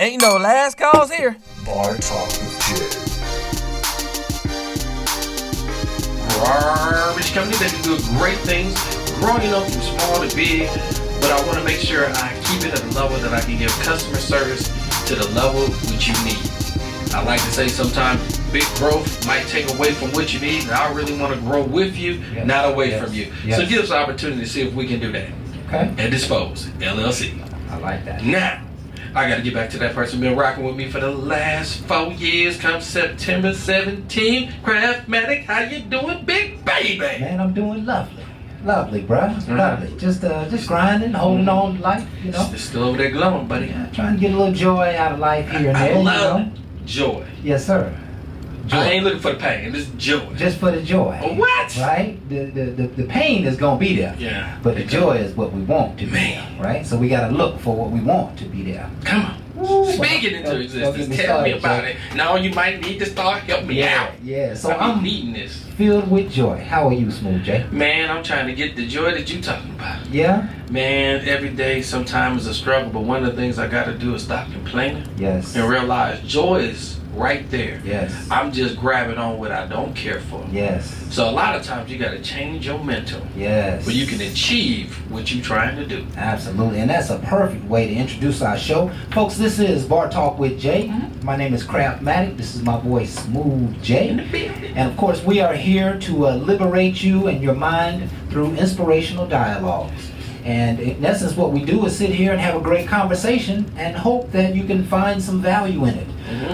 Ain't no last calls here. Bar Talk with Jay. Garbage company that can do great things, growing up from small to big, but I want to make sure I keep it at a level that I can give customer service to the level which you need. I like to say sometimes big growth might take away from what you need, and I really want to grow with you, not away from you. So give us an opportunity to see if we can do that. Okay. And Dispose, LLC. I like that. Now, I got to get back to that person been rocking with me for the last 4 years. Come September 17th, Craftmatic, how you doing, big baby? Man, I'm doing lovely. Lovely, bruh. Lovely. Just grinding, holding on to life, you know. It's still over there glowing, buddy. Yeah, trying to get a little joy out of life here and there, I you love know. joy. Yes, sir. Joy. I ain't looking for the pain, it's joy. Just for the joy. What? Right? The pain is gonna be there. Yeah. But the joy is what we want to be Man. there, right? So we gotta look for what we want to be there. Come on. Ooh, Speak it into don't existence. get me Tell me started, about Jay. it. Now you might need to start help me out. Yeah. So I'm I'm needing this. filled with joy. How are you, Smooth J? Man, I'm trying to get the joy that you talking about. Yeah? Man, every day sometimes is a struggle, but one of the things I gotta do is stop complaining Yes. and realize joy is right there. Yes. I'm just grabbing on what I don't care for. Yes. So a lot of times you gotta change your mental Yes. where you can achieve what you're trying to do. Absolutely, and that's a perfect way to introduce our show. Folks, this is Bar Talk with Jay. My name is Craftmatic. This is my boy Smooth J. And of course, we are here to liberate you and your mind through inspirational dialogues. And in essence, what we do is sit here and have a great conversation and hope that you can find some value in it.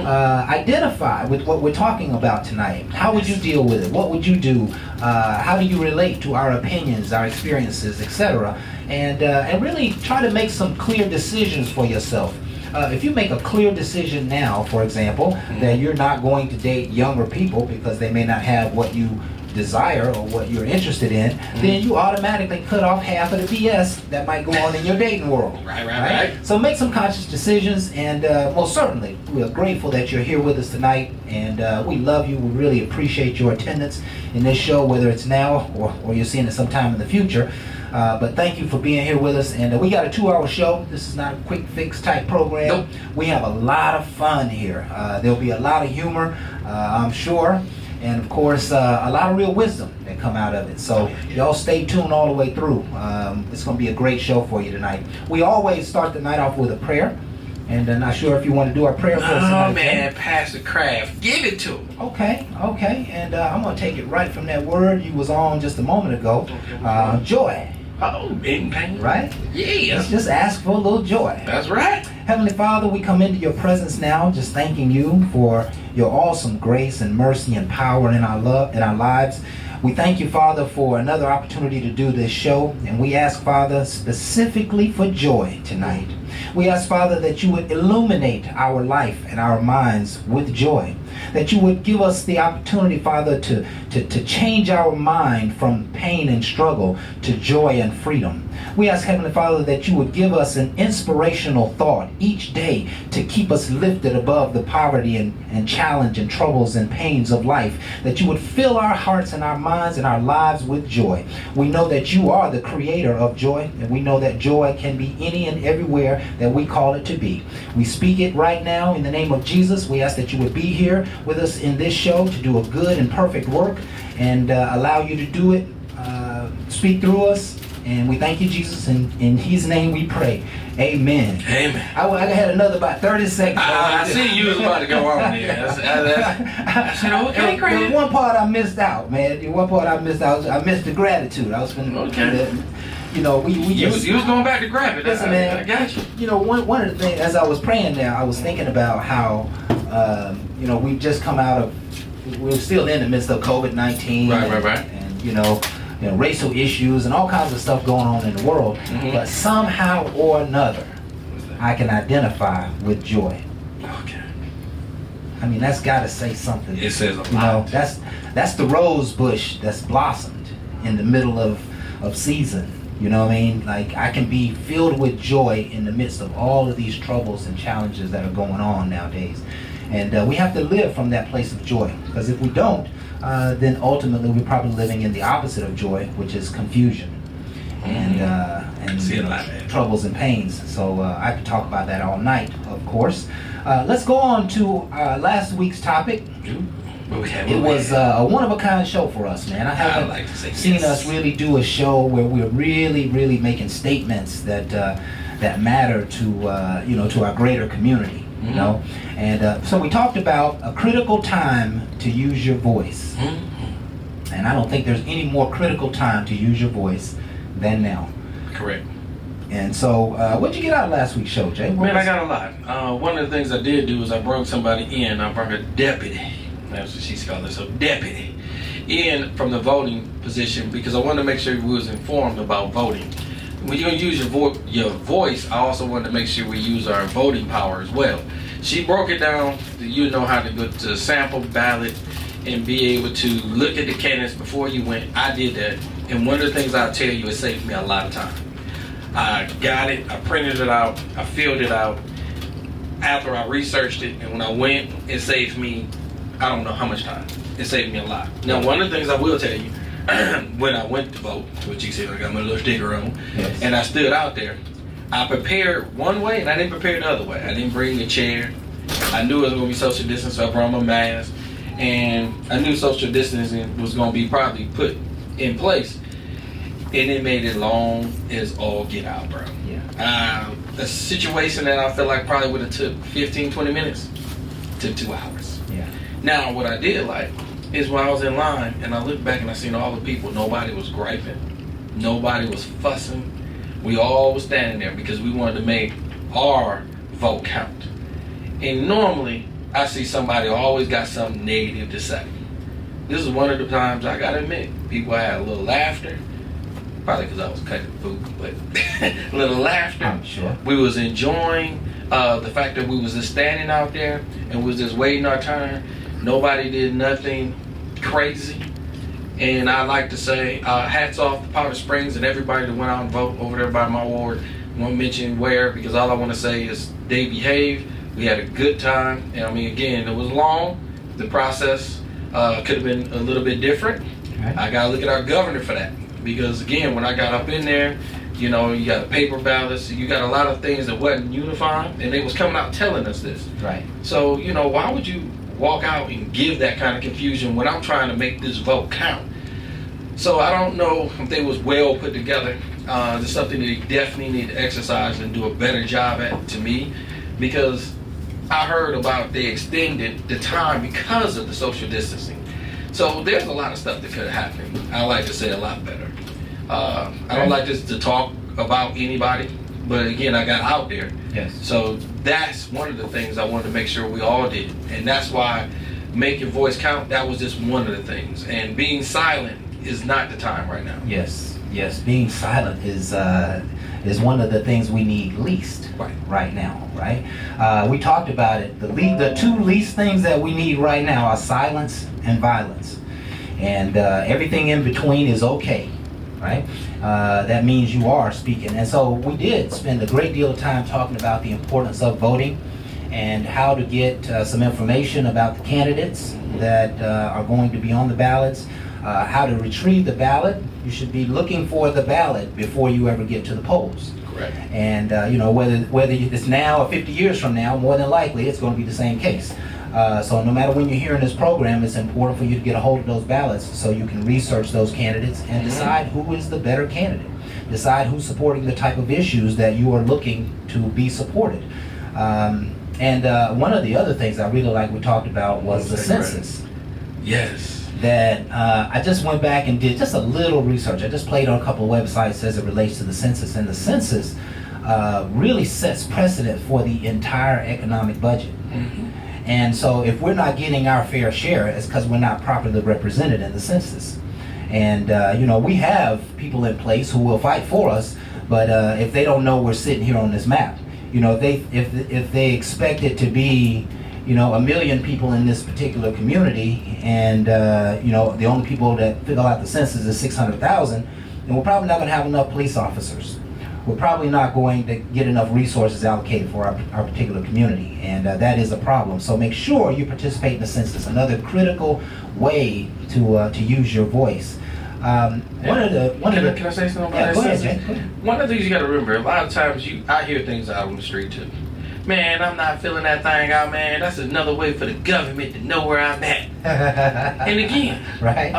Identify with what we're talking about tonight. How would you deal with it? What would you do? How do you relate to our opinions, our experiences, etc.? And really try to make some clear decisions for yourself. If you make a clear decision now, for example, that you're not going to date younger people because they may not have what you desire or what you're interested in, then you automatically cut off half of the BS that might go on in your dating world. Right. So make some conscious decisions, and most certainly we are grateful that you're here with us tonight, and we love you. We really appreciate your attendance in this show, whether it's now or you're seeing it sometime in the future. But thank you for being here with us, and we got a 2-hour show. This is not a quick fix type program. Nope. We have a lot of fun here. There'll be a lot of humor, I'm sure. And of course, a lot of real wisdom that come out of it. So y'all stay tuned all the way through. It's going to be a great show for you tonight. We always start the night off with a prayer. And I'm not sure if you want to do our prayer for us tonight. Oh man, Pastor Craft, give it to him. Okay. And I'm going to take it right from that word you was on just a moment ago. Joy. Oh, in pain. Right? Yeah. Let's just ask for a little joy. That's right. Heavenly Father, we come into your presence now, just thanking you for your awesome grace and mercy and power in our lives. We thank you, Father, for another opportunity to do this show, and we ask, Father, specifically for joy tonight. We ask, Father, that you would illuminate our life and our minds with joy, that you would give us the opportunity, Father, to change our mind from pain and struggle to joy and freedom. We ask, Heavenly Father, that you would give us an inspirational thought each day to keep us lifted above the poverty and challenge and troubles and pains of life, that you would fill our hearts and our minds and our lives with joy. We know that you are the creator of joy, and we know that joy can be any and everywhere that we call it to be. We speak it right now in the name of Jesus. We ask that you would be here with us in this show to do a good and perfect work and allow you to do it, speak through us. And we thank you, Jesus, in his name we pray. Amen. Amen. I had another about 30 seconds. I see you was about to go on there. I said, okay, There was Craft. one part I missed out, man. The one part I missed out. I missed the gratitude. I was finna Okay. you know, we You just... was going back to grab it. Listen, man. I got you. You know, one of the things, as I was praying there, I was thinking about how, you know, we've just come out of, we're still in the midst of COVID-19. Right. And, you know, racial issues and all kinds of stuff going on in the world. But somehow or another, I can identify with joy. Okay. I mean, that's got to say something. It says a You know, lot. that's the rose bush that's blossomed in the middle of season. You know what I mean? Like, I can be filled with joy in the midst of all of these troubles and challenges that are going on nowadays. And we have to live from that place of joy. Because if we don't, then ultimately we're probably living in the opposite of joy, which is confusion. and See a lot, man. troubles and pains. So I could talk about that all night, of course. Let's go on to last week's topic. It was a one-of-a-kind show for us, man. I haven't like to say seen yes. us really do a show where we're really, really making statements that that matter to our greater community, you know. And so we talked about a critical time to use your voice, and I don't think there's any more critical time to use your voice than now. Correct. And so, what'd you get out of last week's show, Jay? Man, I got a lot. One of the things I did do is I brought somebody in. I brought a deputy. That's what she's called herself, deputy, in from the voting position because I wanted to make sure we was informed about voting. When you're gonna use your voice, I also wanted to make sure we use our voting power as well. She broke it down. You know how to go to a sample ballot and be able to look at the candidates before you went. I did that, and one of the things I'll tell you, it saved me a lot of time. I got it, I printed it out, I filled it out after I researched it, and when I went, it saved me, I don't know how much time. It saved me a lot. Now, one of the things I will tell you, when I went to vote, what you said, I got my little sticker on, Yes. and I stood out there, I prepared one way, and I didn't prepare the other way. I didn't bring a chair. I knew it was going to be social distance, so I brought my mask, and I knew social distancing was going to be probably put in place. And it made it long as all get out, bro. Yeah. A situation that I feel like probably would have took 15, 20 minutes, took 2 hours. Yeah. Now, what I did like is when I was in line and I looked back and I seen all the people, nobody was griping, nobody was fussing. We all was standing there because we wanted to make our vote count. And normally, I see somebody always got something negative to say. This is one of the times I gotta admit, people had a little laughter. Probably because I was cutting food, but a little laughter. I'm sure. We was enjoying the fact that we was just standing out there and was just waiting our turn. Nobody did nothing crazy. And I like to say, hats off to Powder Springs and everybody that went out and vote over there by my ward. I won't mention where because all I want to say is they behaved. We had a good time. And I mean, again, it was long. The process could have been a little bit different. Okay. I got to look at our governor for that. Because again, when I got up in there, you know, you got paper ballots, you got a lot of things that wasn't unified, and they was coming out telling us this. Right. So, you know, why would you walk out and give that kind of confusion when I'm trying to make this vote count? So I don't know if they was well put together. It's something that they definitely need to exercise and do a better job at, to me, because I heard about they extended the time because of the social distancing. So there's a lot of stuff that could have happened. I like to say a lot better. I don't like this to talk about anybody, but again, I got out there. Yes. So that's one of the things I wanted to make sure we all did. And that's why make your voice count, that was just one of the things. And being silent is not the time right now. Yes. Yes. Being silent is one of the things we need least right now. Right. We talked about it. The two least things that we need right now are silence and violence, and everything in between is okay. Right? That means you are speaking. And so we did spend a great deal of time talking about the importance of voting and how to get some information about the candidates that are going to be on the ballots, how to retrieve the ballot. You should be looking for the ballot before you ever get to the polls. Correct. And you know, whether it's now or 50 years from now, more than likely it's going to be the same case. So no matter when you're hearing this program, it's important for you to get a hold of those ballots so you can research those candidates and decide who is the better candidate. Decide who's supporting the type of issues that you are looking to be supported. And one of the other things I really like we talked about was the census. Yes. That I just went back and did just a little research. I just played on a couple of websites as it relates to the census. And the census really sets precedent for the entire economic budget. Mm-hmm. And so if we're not getting our fair share, it's because we're not properly represented in the census. And you know, we have people in place who will fight for us, but if they don't know we're sitting here on this map, you know, if they expect it to be, you know, 1 million people in this particular community, and you know, the only people that fill out the census is 600,000, then we're probably not going to have enough police officers. We're probably not going to get enough resources allocated for our particular community, and that is a problem. So make sure you participate in the census. Another critical way to use your voice. Can I say something about that? Go ahead, Jay. Go ahead. One of the things you got to remember, a lot of times I hear things out on the street too. Man, I'm not filling that thing out, man. That's another way for the government to know where I'm at. And again, right.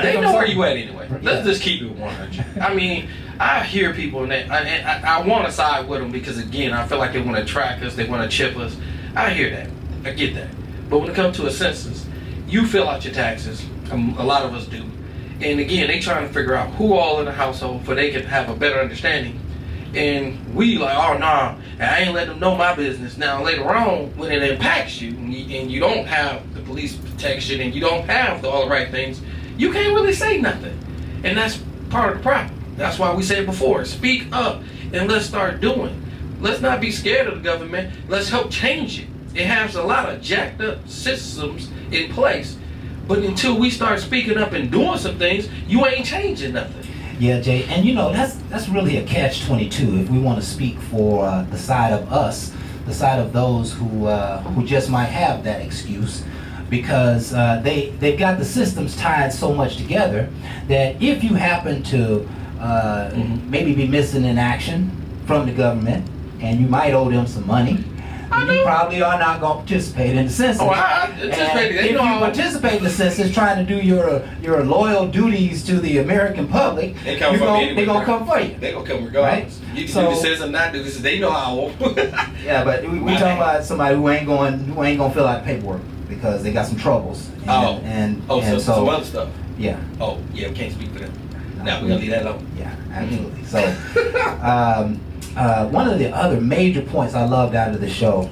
They know where you at anyway. Yeah. Let's just keep it 100. I mean, I hear people and I want to side with them because again, I feel like they want to track us, they want to chip us. I hear that, I get that. But when it comes to a census, you fill out your taxes. A lot of us do. And again, they trying to figure out who all in the household so they can have a better understanding. And we like, oh nah, I ain't let them know my business. Now later on, when it impacts you and you don't have the police protection and you don't have all the right things, you can't really say nothing. And that's part of the problem. That's why we said before, speak up and let's start doing. Let's not be scared of the government. Let's help change it. It has a lot of jacked up systems in place. But until we start speaking up and doing some things, you ain't changing nothing. Yeah, Jay, and that's really a catch-22 if we want to speak for the side of us, the side of those who just might have that excuse, because they've got the systems tied so much together that if you happen to maybe be missing in action from the government and you might owe them some money, you probably are not going to participate in the census. Oh, I participated. If you participate in the census, trying to do your loyal duties to the American public, they're going to come for you. They're going to come regardless. Right? You can do the census or not do this. They know how I want. Yeah, but we talking about somebody who ain't going to fill out paperwork because they got some troubles. And some other stuff. Yeah. Oh, yeah, we can't speak for them. Now we're going to leave that alone. Yeah, absolutely. So, one of the other major points I loved out of the show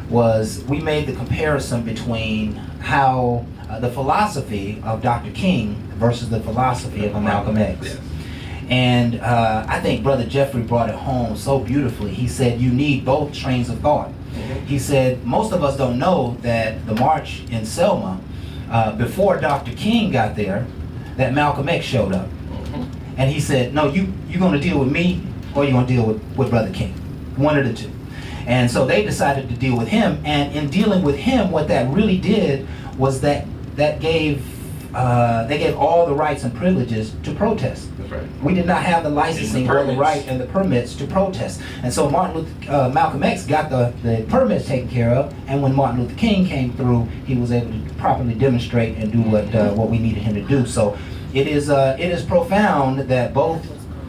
was we made the comparison between how the philosophy of Dr. King versus the philosophy of Malcolm X. Yes. And I think Brother Jeffrey brought it home so beautifully. He said you need both trains of thought. Mm-hmm. He said most of us don't know that the march in Selma, before Dr. King got there, that Malcolm X showed up. Mm-hmm. And he said, no, you're going to deal with me or you're going to deal with Brother King. One of the two. And so they decided to deal with him. And in dealing with him, what that really did was that gave they gave all the rights and privileges to protest. That's right. We did not have the licensing or the right and the permits to protest. And so Malcolm X got the permits taken care of. And when Martin Luther King came through, he was able to properly demonstrate and do what we needed him to do. So it is profound that both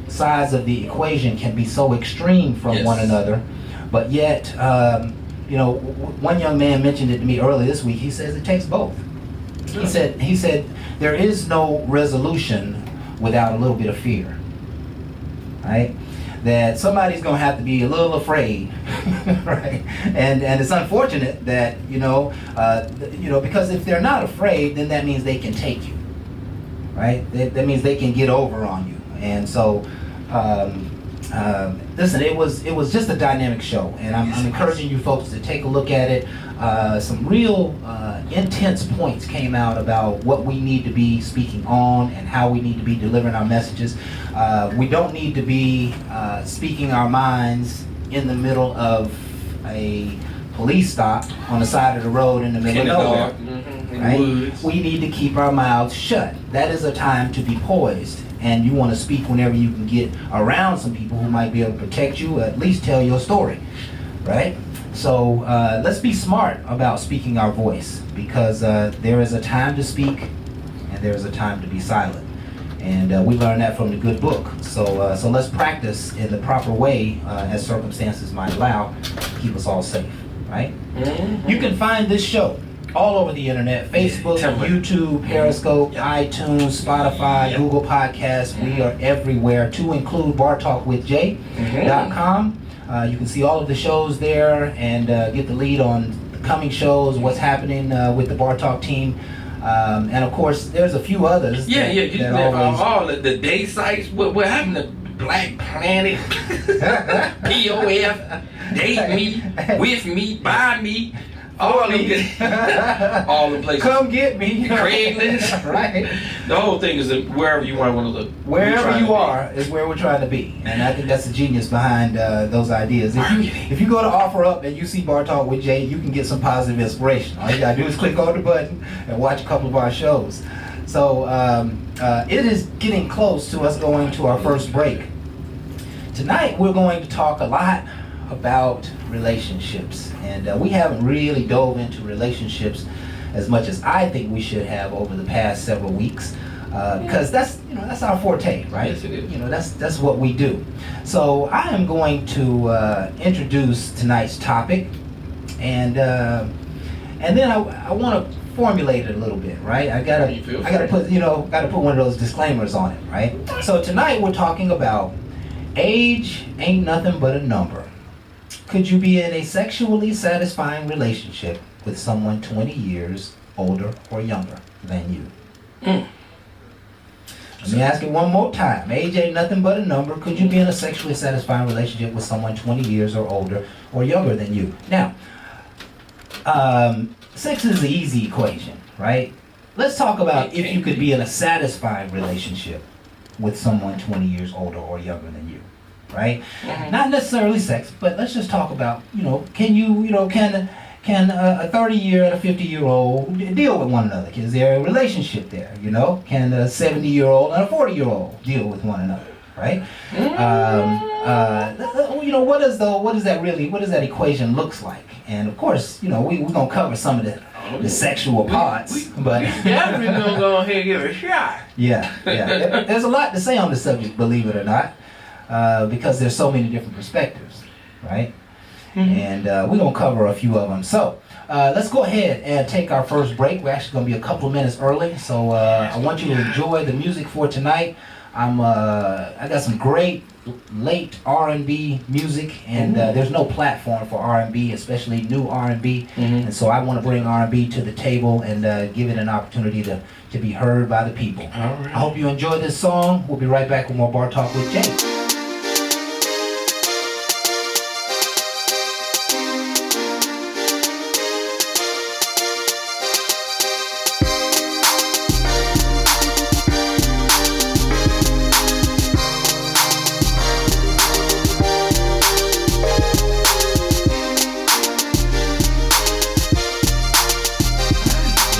sides of the equation can be so extreme from one another, but yet, one young man mentioned it to me earlier this week. He says it takes both. He said there is no resolution without a little bit of fear, right? That somebody's going to have to be a little afraid, right? And it's unfortunate that because if they're not afraid, then that means they can take you, right? That means they can get over on you. And so, listen, it was just a dynamic show, and I'm encouraging you folks to take a look at it. Some real intense points came out about what we need to be speaking on and how we need to be delivering our messages. We don't need to be speaking our minds in the middle of a police stop on the side of the road in the middle of nowhere. Right? We need to keep our mouths shut. That is a time to be poised. And you want to speak whenever you can get around some people who might be able to protect you, or at least tell your story, right? So let's be smart about speaking our voice, because there is a time to speak and there is a time to be silent. And we learned that from the good book. So let's practice in the proper way as circumstances might allow to keep us all safe, right? Mm-hmm. You can find this show all over the internet: Facebook, YouTube, Periscope, iTunes, Spotify, Google Podcasts. We are everywhere, to include bartalkwithjay.com. You can see all of the shows there and get the lead on the coming shows, what's happening with the Bar Talk team. And of course, there's a few others. You can have all of the day sites. What happened to Black Planet, POF, Date Me, With Me, Buy Me? All the places. Come get me. Craigslist. Right. The whole thing is that wherever you want to look. Wherever you are is where we're trying to be. And I think that's the genius behind those ideas. If you go to OfferUp and you see Bar Talk with Jay, you can get some positive inspiration. All you got to do is click on the button and watch a couple of our shows. So it is getting close to us going to our first break. Tonight we're going to talk a lot about relationships, and we haven't really dove into relationships as much as I think we should have over the past several weeks, because that's our forte, right? Yes, it is. That's what we do. So I am going to introduce tonight's topic, and then I want to formulate it a little bit, right? I gotta put one of those disclaimers on it, right? So tonight we're talking about age ain't nothing but a number. Could you be in a sexually satisfying relationship with someone 20 years older or younger than you? Let me ask it one more time. Age ain't nothing but a number. Could you be in a sexually satisfying relationship with someone 20 years or older or younger than you? Now, sex is the easy equation, right? Let's talk about if you could be in a satisfying relationship with someone 20 years older or younger than you, right? Not necessarily sex, but let's just talk about, can a 30-year and a 50-year-old deal with one another? Is there a relationship there, Can a 70-year-old and a 40-year-old deal with one another, right? What does that equation looks like? And of course, we're gonna cover some of the sexual parts, but definitely gonna go ahead and give it a shot. Yeah. There's a lot to say on the subject, believe it or not, because there's so many different perspectives, right? And we're gonna cover a few of them. So let's go ahead and take our first break. We're actually gonna be a couple of minutes early, so I want you to enjoy the music for tonight. I got some great late R&B music, and there's no platform for R&B, especially new R&B, and so I want to bring R&B to the table and give it an opportunity to be heard by the people. All right. I hope you enjoy this song. We'll be right back with more Bar Talk with Jay.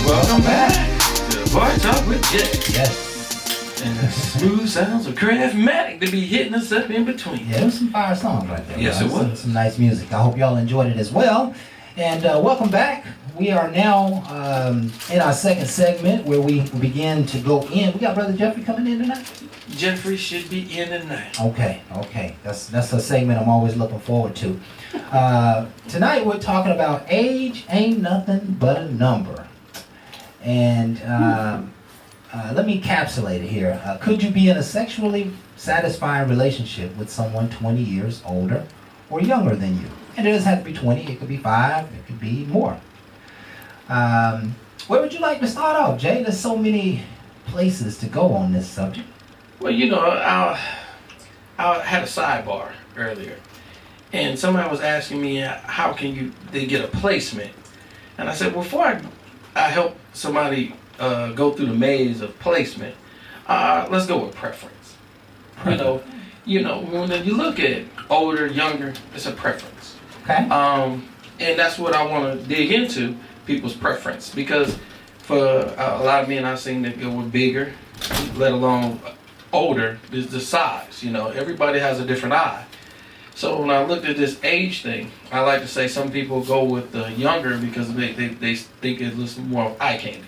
Welcome back to Bar Talk with Jay. Yes. And the smooth sounds of Craftmatic to be hitting us up in between. Yeah, it was some fire songs right there. Yes, it was. Some nice music. I hope y'all enjoyed it as well. And welcome back. We are now in our second segment where we begin to go in. We got Brother Jeffrey coming in tonight? Jeffrey should be in tonight. Okay. That's a segment I'm always looking forward to. Tonight we're talking about age ain't nothing but a number. And let me encapsulate it here. Could you be in a sexually satisfying relationship with someone 20 years older or younger than you? And it doesn't have to be 20, it could be 5, it could be more. Where would you like to start off, Jay? There's so many places to go on this subject. Well, I had a sidebar earlier, and somebody was asking me how can they get a placement, and I said, well, before I help somebody go through the maze of placement, let's go with preference. When you look at older, younger, it's a preference. Okay. And that's what I want to dig into, people's preference, because for a lot of men I've seen that go with bigger, let alone older, is the size. Everybody has a different eye. So when I looked at this age thing, I like to say some people go with the younger because they think it looks more eye candy.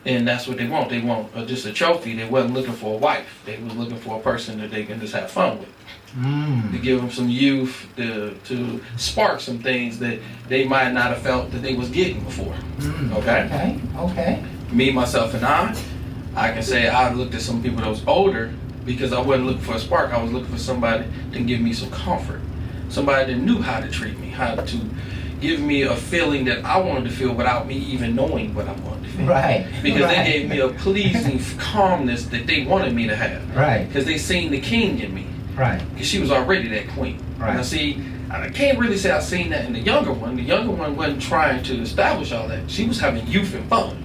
And that's what they want. They want just a trophy. They wasn't looking for a wife. They was looking for a person that they can just have fun with. To give them some youth, to spark some things that they might not have felt that they was getting before. Okay? Me, myself, and I can say I looked at some people that was older because I wasn't looking for a spark. I was looking for somebody that can give me some comfort. Somebody that knew how to treat me, how to give me a feeling that I wanted to feel without me even knowing what I wanted to feel. Right. Because they gave me a pleasing calmness that they wanted me to have. Right. Because they seen the king in me. Right. Because she was already that queen. Right. Now see, I can't really say I've seen that in the younger one. The younger one wasn't trying to establish all that. She was having youth and fun.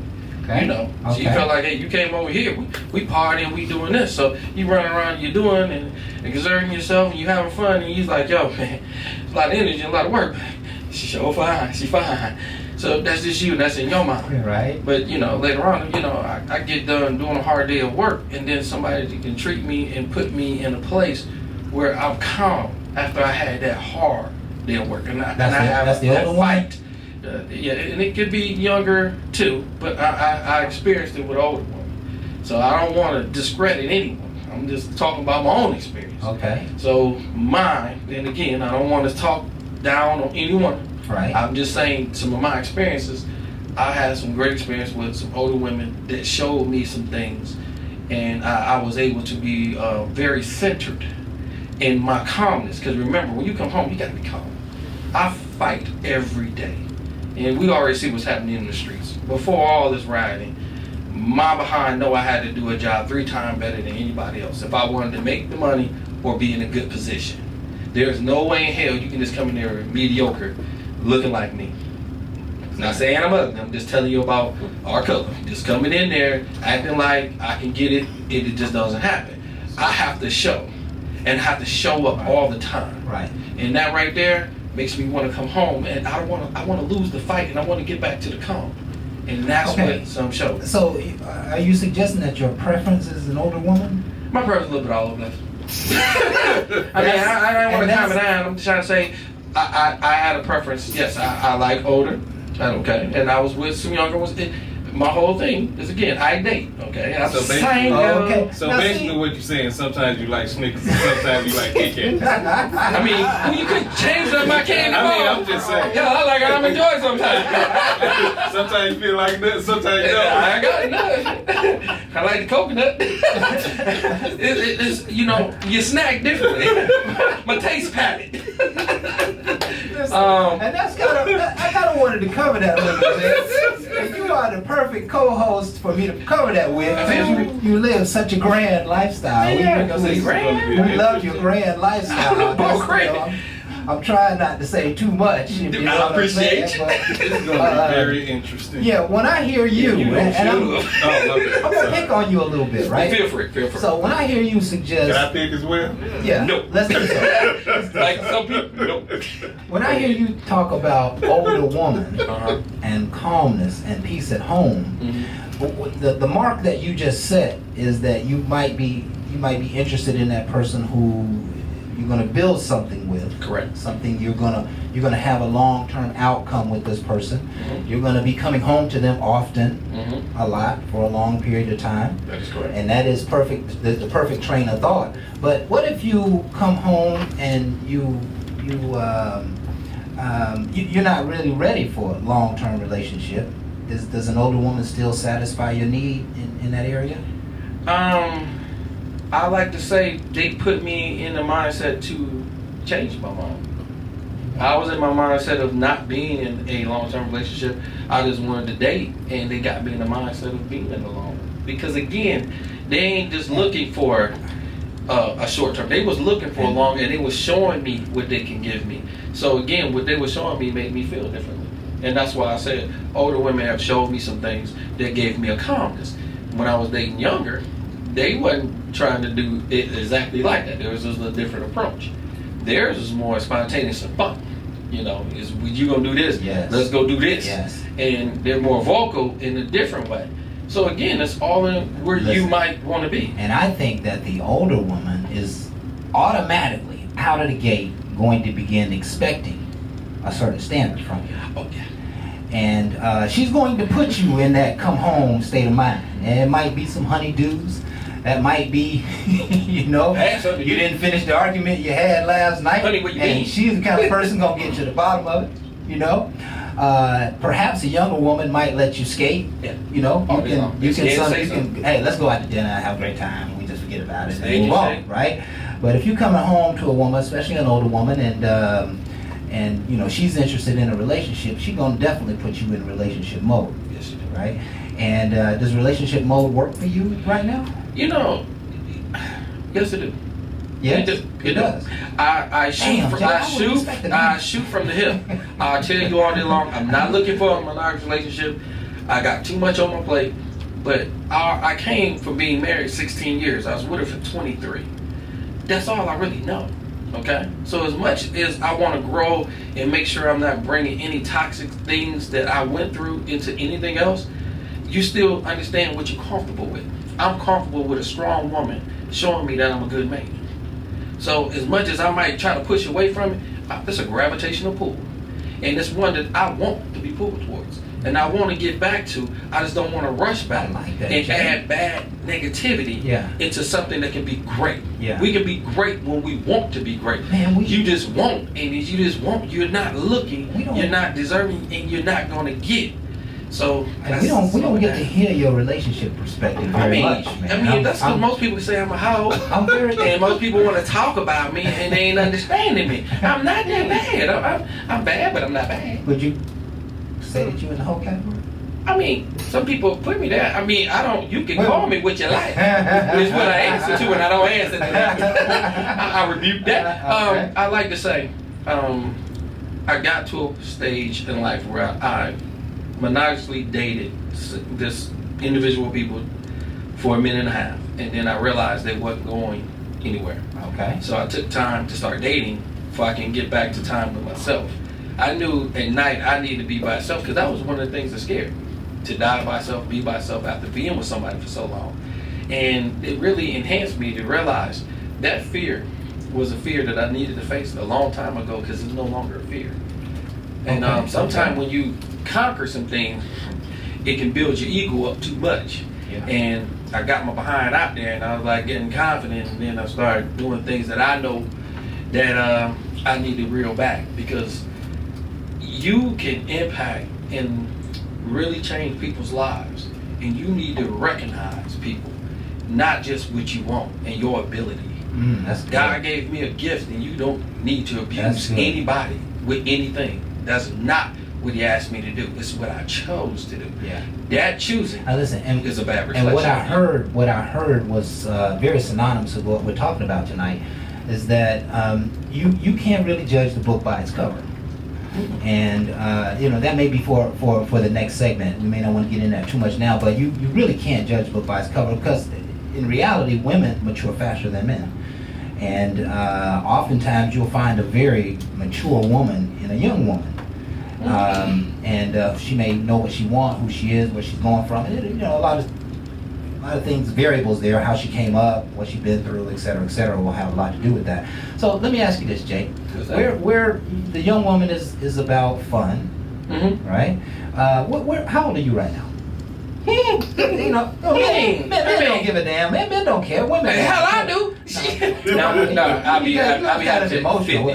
Okay. She felt like, hey, you came over here, we partying, we doing this. So you running around, you doing and exerting yourself, and you having fun, and he's like, yo, man, it's a lot of energy, a lot of work. She so fine, she fine. So that's just you, that's in your mind. Right. But later on, I get done doing a hard day of work, and then somebody can treat me and put me in a place where I'm calm after I had that hard day of work, and I have that fight. Yeah, and it could be younger too, but I experienced it with older women. So I don't want to discredit anyone. I'm just talking about my own experience. Okay. So mine, and again, I don't want to talk down on anyone. Right. I'm just saying some of my experiences. I had some great experience with some older women that showed me some things, and I was able to be very centered in my calmness. Because remember, when you come home, you got to be calm. I fight every day, and we already see what's happening in the streets. Before all this rioting, my behind know I had to do a job 3 times better than anybody else if I wanted to make the money or be in a good position. There's no way in hell you can just come in there mediocre looking like me. Not saying I'm ugly, I'm just telling you about our color. Just coming in there acting like I can get it, it just doesn't happen. I have to show, and have to show up all the time. Right. And that right there makes me want to come home, and I want to lose the fight, and I want to get back to the calm. And that's what some show. So, are you suggesting that your preference is an older woman? My preference is a little bit all over that. I don't want to calm it down. I'm just trying to say I had a preference. Yes, I like older. Okay, and I was with some younger ones. My whole thing is, again, I date. Okay, I'm So single. So basically, what you're saying, sometimes you like Snickers, and sometimes you like Kit Kat. I mean, you could change up my candy bar. I mean, I'm just saying. Yeah, I like it. I'm enjoying sometimes. Sometimes you feel like nuts, sometimes you don't. I got nut. I like the coconut. It's you snack differently. My taste palette. And that's I kind of wanted to cover that a little bit. And you are the perfect co-host for me to cover that with, because you live such a grand lifestyle. We love your grand lifestyle. I'm trying not to say too much. If you know I appreciate you. This is going to be very interesting. Yeah, when I hear you, and I'm going to pick on you a little bit, right? Feel free. So when I hear you suggest... Can I pick as well? Yeah. No. Let's do so. Like some people, no. When I hear you talk about older woman and calmness and peace at home, the mark that you just set is that you might be interested in that person who you're going to build something with. Correct. Something you're going to have a long-term outcome with this person. You're going to be coming home to them often, a lot, for a long period of time. That is correct. And that is perfect, the perfect train of thought. But what if you come home and you're not really ready for a long-term relationship? Does an older woman still satisfy your need in that area? I like to say they put me in the mindset to change my mind. I was in my mindset of not being in a long-term relationship. I just wanted to date, and they got me in the mindset of being in a long. Because again, they ain't just looking for a short term. They was looking for a long, and they was showing me what they can give me. So again, what they were showing me made me feel differently. And that's why I said older women have showed me some things that gave me a calmness. When I was dating younger, they wasn't trying to do it exactly like that. Theirs was a different approach. Theirs was more spontaneous and fun. You gonna do this? Yes. Let's go do this. Yes. And they're more vocal in a different way. So again, it's all in where you might want to be. And I think that the older woman is automatically out of the gate going to begin expecting a certain standard from you. Oh yeah. And she's going to put you in that come home state of mind. And it might be some honeydews. That might be, you didn't finish the argument you had last night. Honey, what you and mean? She's the kind of person gonna get to the bottom of it. Perhaps a younger woman might let you skate. Yeah. You can. Hey, let's go out to dinner, have a great time, and we just forget about it and move on, right? But if you're coming home to a woman, especially an older woman, and she's interested in a relationship, she's gonna definitely put you in relationship mode. Yes, she do. Right? And does relationship mode work for you right now? Yes, it do. Yeah, it does. I shoot from the hip. I'll tell you all day long, I'm not looking for a monogamous relationship. I got too much on my plate. But I came from being married 16 years. I was with her for 23. That's all I really know. Okay, so as much as I want to grow and make sure I'm not bringing any toxic things that I went through into anything else, you still understand what you're comfortable with. I'm comfortable with a strong woman showing me that I'm a good man. So as much as I might try to push away from it, it's a gravitational pull. And it's one that I want to be pulled towards. And I want to get back to. I just don't want to rush back and add bad negativity into something that can be great. Yeah. We can be great when we want to be great. Man, you just won't. And if you just won't, you're not looking, you're not deserving, and you're not going to get. So and we don't get to hear your relationship perspective very much, man. I mean, that's what most people say I'm a hoe. And most people want to talk about me and they ain't understanding me. I'm not that bad. I'm bad, but I'm not bad. Would you say that you're in the whole category? I mean, some people put me there. I mean, I don't. You can call me what you like. It's what I answer to, and I don't answer to that. I rebuke that. I like to say, I got to a stage in life where I monogamously dated this individual people for a minute and a half, and then I realized they wasn't going anywhere. Okay. So I took time to start dating before I can get back to time with myself. I knew at night I needed to be by myself because that was one of the things that scared me. To die by myself, be by myself after being with somebody for so long. And it really enhanced me to realize that fear was a fear that I needed to face a long time ago because it's no longer a fear. And sometimes when you conquer some things, it can build your ego up too much. Yeah. And I got my behind out there and I was like getting confident, and then I started doing things that I know that I need to reel back, because you can impact and really change people's lives, and you need to recognize people, not just what you want and your ability. That's good. God gave me a gift, and you don't need to abuse anybody with anything. That's not what He asked me to do. It's what I chose to do. Yeah. That choosing is a bad reflection. And what I heard was very synonymous with what we're talking about tonight, is that you can't really judge the book by its cover. And that may be for the next segment. We may not want to get into that too much now, but you really can't judge a book by its cover, because in reality women mature faster than men. And oftentimes you'll find a very mature woman in a young woman. And she may know what she wants, who she is, where she's going from. And a lot of things, variables there, how she came up, what she's been through, et cetera, will have a lot to do with that. So let me ask you this, Jake. Where the young woman is about fun, right? How old are you right now? Men don't give a damn. Men don't care. Women. The hell I do. I'll be emotional.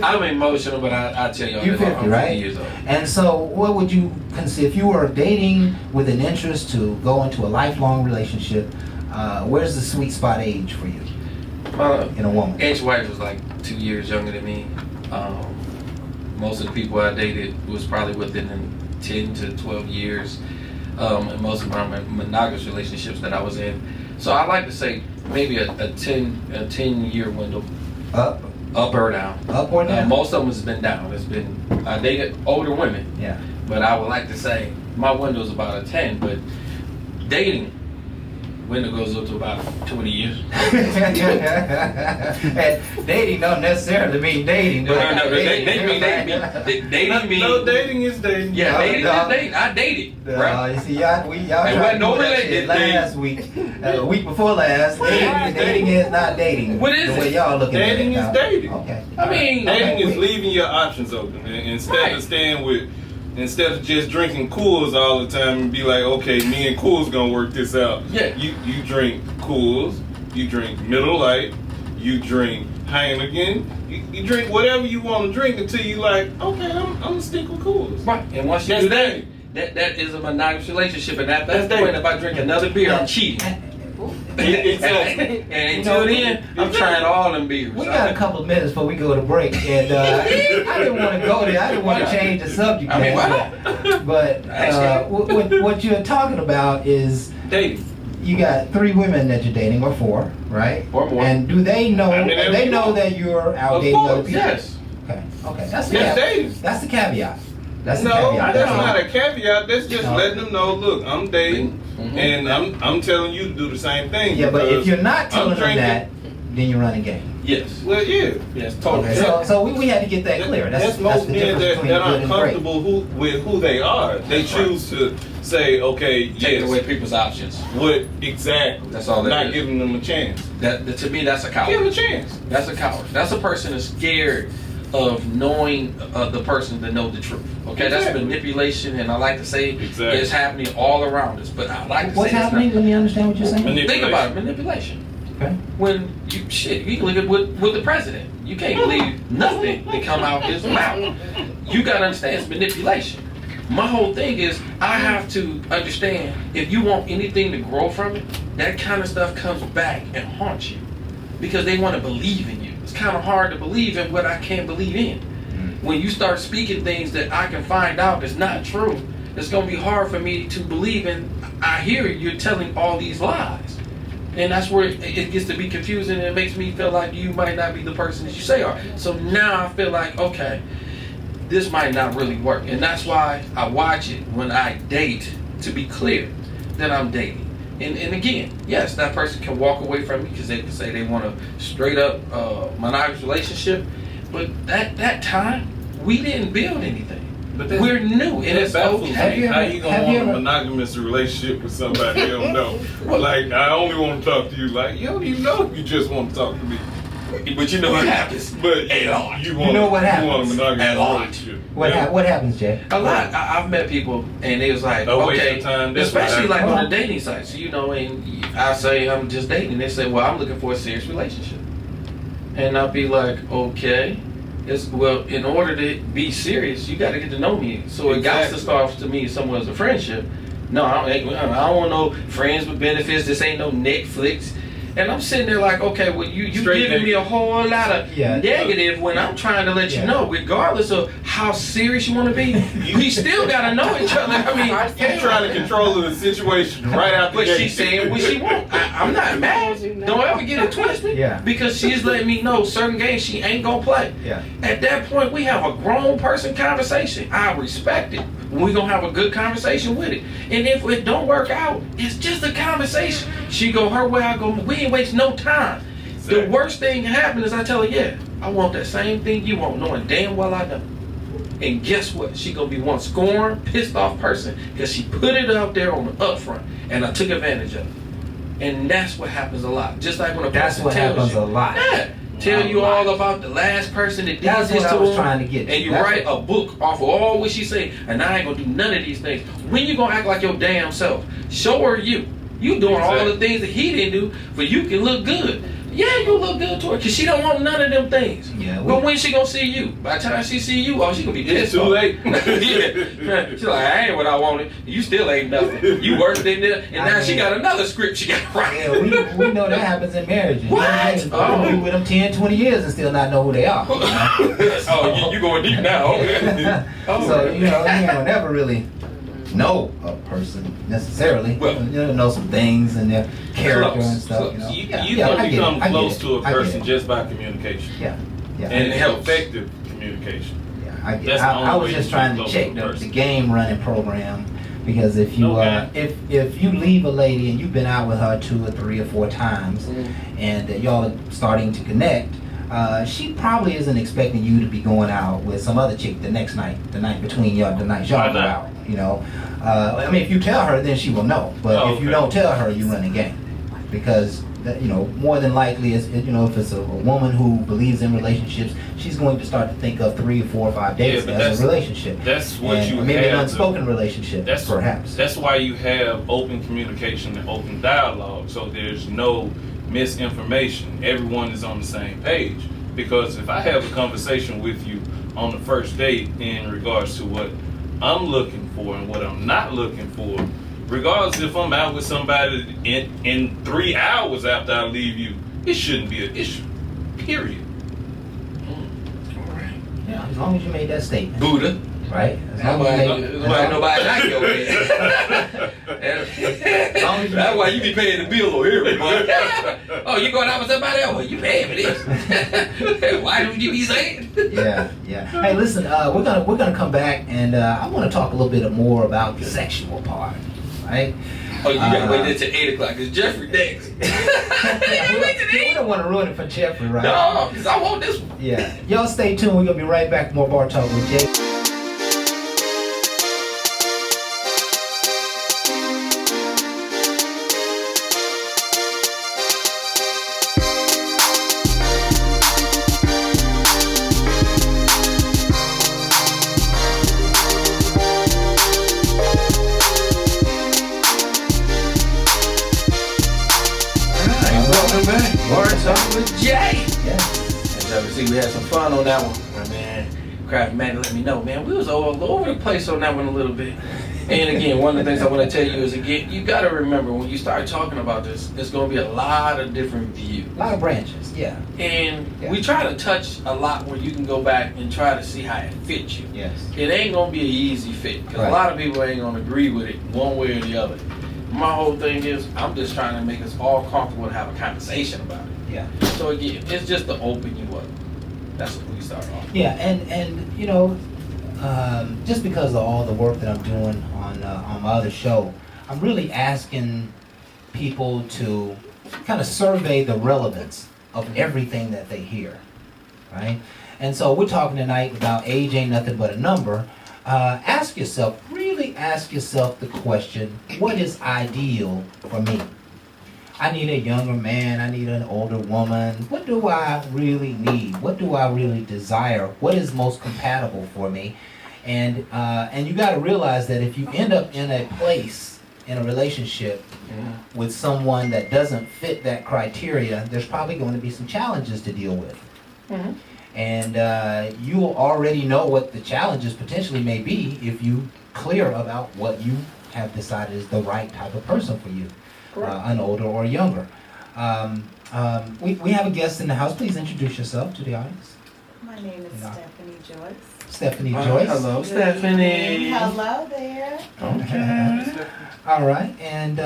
I'm emotional, but I tell you, you're 50, right? 50 years old. And so, what would you consider if you were dating with an interest to go into a lifelong relationship? Where's the sweet spot age for you in a woman? Ex-wife was like 2 years younger than me. Most of the people I dated was probably within 10 to 12 years, and most of my monogamous relationships that I was in. So I like to say maybe a 10-year window. Up or down. Up or down? Most of them has been down. I dated older women. Yeah. But I would like to say my window is about a 10, but dating window goes up to about 20 years. And dating don't necessarily mean dating. No, dating means dating. No, dating is dating. Yeah, dating is dating. I dated. You see, y'all tried to do that shit last week. The week before last. Dating is not dating. What is the way it? y'all looking at it Dating now. is dating. Okay. I mean, Dating is leaving your options open. Instead of just drinking Coors all the time and be like, okay, me and Coors gonna work this out. Yeah. You drink Coors, you drink Miller Lite, you drink Heineken, you drink whatever you want to drink until you like, okay, I'm gonna stick with Coors. right. And once you do that, that is a monogamous relationship. And at that point, if I drink another beer, I'm cheating. Exactly. And until then, I'm trying all them beers. We got a couple of minutes before we go to break, and I didn't want to go there. I didn't want to change the subject. I mean, why not? But what you're talking about is Dating. you got 3 women that you're dating, or 4, right? Or more. And do they know? I mean, they know that you're out dating other people. Yes. Okay. That's the Yes, caveat. dating. That's the caveat. That's the No, caveat. that's not a caveat. That's just letting them know, look, I'm dating, Mhm. and I'm telling you to do the same thing. Yeah, but if because you're not telling I'm them that, then you run game. Yes. Well, yeah. Yes, totally. Okay, so we had to get that clear. That's the most men difference that between aren't good and great. comfortable with who they are. They choose to say, okay, Taking yes. away people's options. What exactly? That's all that Not is. giving them a chance. That to me, that's a Give them coward. a chance. That's a coward. That's a person that's scared of knowing the person to know the truth. Okay, that's Exactly. manipulation, and I like to say Exactly. it's happening all around us. But I like to What's say it's happening? not. Let me understand what you're saying. Think about it, manipulation. Okay. When you can look at with the president. You can't believe nothing that come out his mouth. You gotta understand it's manipulation. My whole thing is I have to understand if you want anything to grow from it, that kind of stuff comes back and haunts you because they want to believe in you. It's kind of hard to believe in what I can't believe in. When you start speaking things that I can find out is not true, it's gonna be hard for me to believe in. I hear you're telling all these lies. And that's where it gets to be confusing, and it makes me feel like you might not be the person that you say are. So now I feel like, okay, this might not really work. And that's why I watch it when I date, to be clear that I'm dating. And again, yes, that person can walk away from me because they can say they want a straight up monogamous relationship. But that time, we didn't build anything. But We're new, and it's baffles okay. me. How you gonna want a ever- monogamous relationship with somebody you don't know? Like, I only want to talk to you. Like, you don't even know if you just want to talk to me. But you know what happens? But A lot. you want, know what you want a happens? monogamous A lot. relationship. What happens, Jay? A lot. I've met people, and they was like, No waste okay, of time. That's what especially like happened. on the dating sites, you know, and I say I'm just dating. They say, well, I'm looking for a serious relationship, and I'll be like, okay, well, in order to be serious, you got to get to know me. So it got to Exactly. start to me somewhere as a friendship. No, I don't want no friends with benefits. This ain't no Netflix. And I'm sitting there like, okay, well, you Straight giving me a whole lot of Yeah. negative when I'm trying to let Yeah. you know, regardless of how serious you want to be, we still got to know each other. I mean, You're trying to control the situation right out the but gate. she's saying what she wants. I'm not mad. Don't ever get it twisted. Yeah. Because she's letting me know certain games she ain't gonna play. Yeah. At that point, we have a grown person conversation. I respect it. We gonna have a good conversation with it. And if it don't work out, it's just a conversation. She go her way, I go. We ain't waste no time. Exactly. The worst thing that happen is I tell her, yeah, I want that same thing you want, knowing damn well I don't. And guess what? She gonna be one scorned, pissed off person because she put it out there on the upfront, and I took advantage of it. And that's what happens a lot. Just like when a That's person what tells happens you, a lot. yeah, tell A you lot. all about the last person that did That's this what to I was him, trying to get to. and you That's write a book off of all what she say, and I ain't gonna do none of these things. When you gonna act like your damn self? Show her you. You doing all the Exactly. things that he didn't do, but you can look good. Yeah, you look good to her, cause she don't want none of them things. Yeah, But when she gonna see you? By the time she see you, oh, she gonna be It's pissed too off. late. Yeah. She's like, I ain't what I wanted. You still ain't nothing. You worse than that. And now she got another script she got to write. Yeah, we know that happens in marriages. What? You can be with them 10, 20 years and still not know who they are. You know? Oh, you going deep now. Oh. So, you will never really know a person necessarily. Well- You'll know some things and their character Close, and stuff. close. You know? You Yeah, you yeah, can I get become it, I get close it, to a I get person it. just by communication. Yeah, yeah. And it helps. effective communication. Yeah, I get it. That's the I only was way just to trying to close check to a the person. game running program because if you Okay. if you leave a lady and you've been out with her 2 or 3 or 4 times and y'all are starting to connect, she probably isn't expecting you to be going out with some other chick the next night, the night between y'all, the night y'all Why go not? out. You know, I mean, if you tell her, then she will know. But Oh, if you okay. don't tell her, you run a game because. That, more than likely, if it's a woman who believes in relationships, she's going to start to think of 3 or 4 or 5 dates but as that's- a relationship. That's what And you maybe an have. unspoken relationship, perhaps. That's why you have open communication and open dialogue, so there's no misinformation. Everyone is on the same page. Because if I have a conversation with you on the first date in regards to what I'm looking for and what I'm not looking for, regardless if I'm out with somebody in 3 hours after I leave you, it shouldn't be an issue. Period. Yeah, as long as you made that statement, Buddha. right? As long as you made- Why nobody like your head? That's why you be paying the bill over here, boy. Oh, you going out with somebody else? Well, you paying for this. Why don't you be saying? Yeah, yeah. Hey, listen, we're gonna come back and I want to talk a little bit more about the sexual part, right? Oh, you gotta wait until 8 o'clock. It's Jeffrey next. We don't want to ruin it for Jeffrey, right? No, because I want this one. Yeah. Y'all stay tuned. We're going to be right back. More Bar Talk with Jay. Welcome back. Bar Talk with Jay. Yes. As you can see, we had some fun on that one. My man, Craft Maddie let me know, man, we was all over the place on that one a little bit. And again, one of the things I want to tell you is, again, you got to remember when you start talking about this, it's going to be a lot of different views. A lot of branches, yeah. And Yeah. we try to touch a lot where you can go back and try to see how it fits you. Yes. It ain't going to be an easy fit because Right. a lot of people ain't going to agree with it one way or the other. My whole thing is, I'm just trying to make us all comfortable to have a conversation about it. Yeah. So again, it's just to open you up. That's what we start off. Yeah, and you know, just because of all the work that I'm doing on my other show, I'm really asking people to kind of survey the relevance of everything that they hear, right? And so we're talking tonight about age ain't nothing but a number. Really ask yourself the question, what is ideal for me? I need a younger man, I need an older woman. What do I really need? What do I really desire? What is most compatible for me? And you got to realize that if you end up in a place, in a relationship with someone that doesn't fit that criteria, there's probably going to be some challenges to deal with. And you will already know what the challenges potentially may be if you clear about what you have decided is the right type of person for you, an older or younger. We have a guest in the house. Please introduce yourself to the audience. My name is Yeah. Stephanie Joyce. Stephanie Joyce. Hello, Good Stephanie. evening. Hello there. Okay. All right, and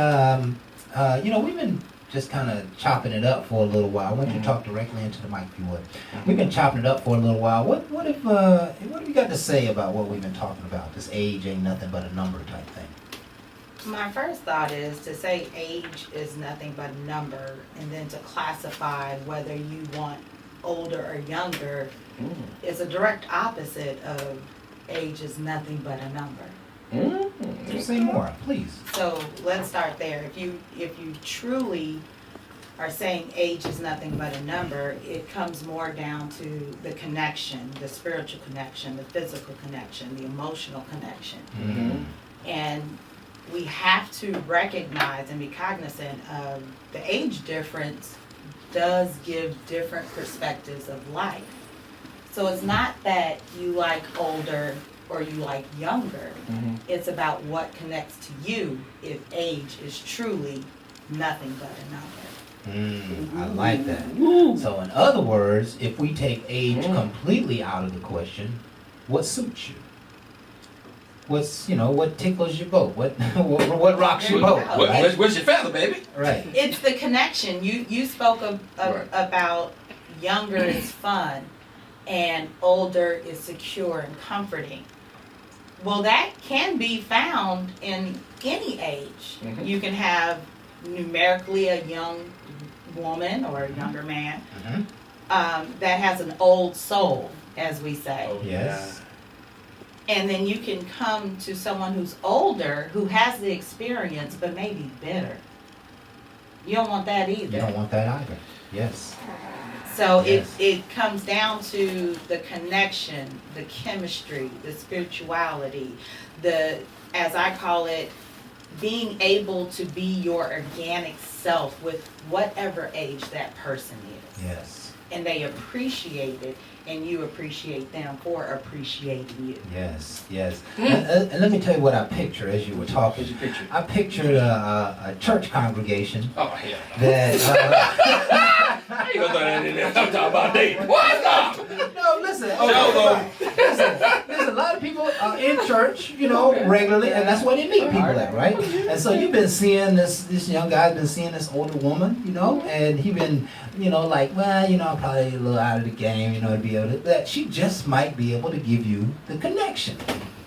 you know, we've been just kind of chopping it up for a little while. I want you to talk directly into the mic, if you would. We've been chopping it up for a little while. What have you got to say about what we've been talking about? This age ain't nothing but a number type thing. My first thought is to say age is nothing but a number, and then to classify whether you want older or younger is a direct opposite of age is nothing but a number. Say more, please. So let's start there. If you truly are saying age is nothing but a number, it comes more down to the connection, the spiritual connection, the physical connection, the emotional connection. And we have to recognize and be cognizant of the age difference does give different perspectives of life. So it's not that you like older or you like younger. It's about what connects to you if age is truly nothing but a number. I like that. So in other words, if we take age completely out of the question, what suits you? What tickles your boat? What rocks your boat? Right? What's your feather, baby? Right. It's the connection. You spoke Right. about younger is fun and older is secure and comforting. Well, that can be found in any age. You can have numerically a young woman or a younger man that has an old soul, as we say. Yes. And then you can come to someone who's older, who has the experience, but maybe bitter. You don't want that either. You don't want that either. Yes. So Yes. it comes down to the connection, the chemistry, the spirituality, as I call it, being able to be your organic self with whatever age that person is. Yes. And they appreciate it, and you appreciate them for appreciating you. Yes. Yes. And let me tell you what I picture as you were talking. What's your picture? I pictured a church congregation Oh, hell. that. How you gonna throw that in there? I'm talking about dating. What? No, listen. Oh, Listen, a lot of people are in church, regularly, and that's where they meet people at, right? And so you've been seeing this young guy's been seeing this older woman, and he been, like, I'm probably a little out of the game, to be able to, that she just might be able to give you the connection.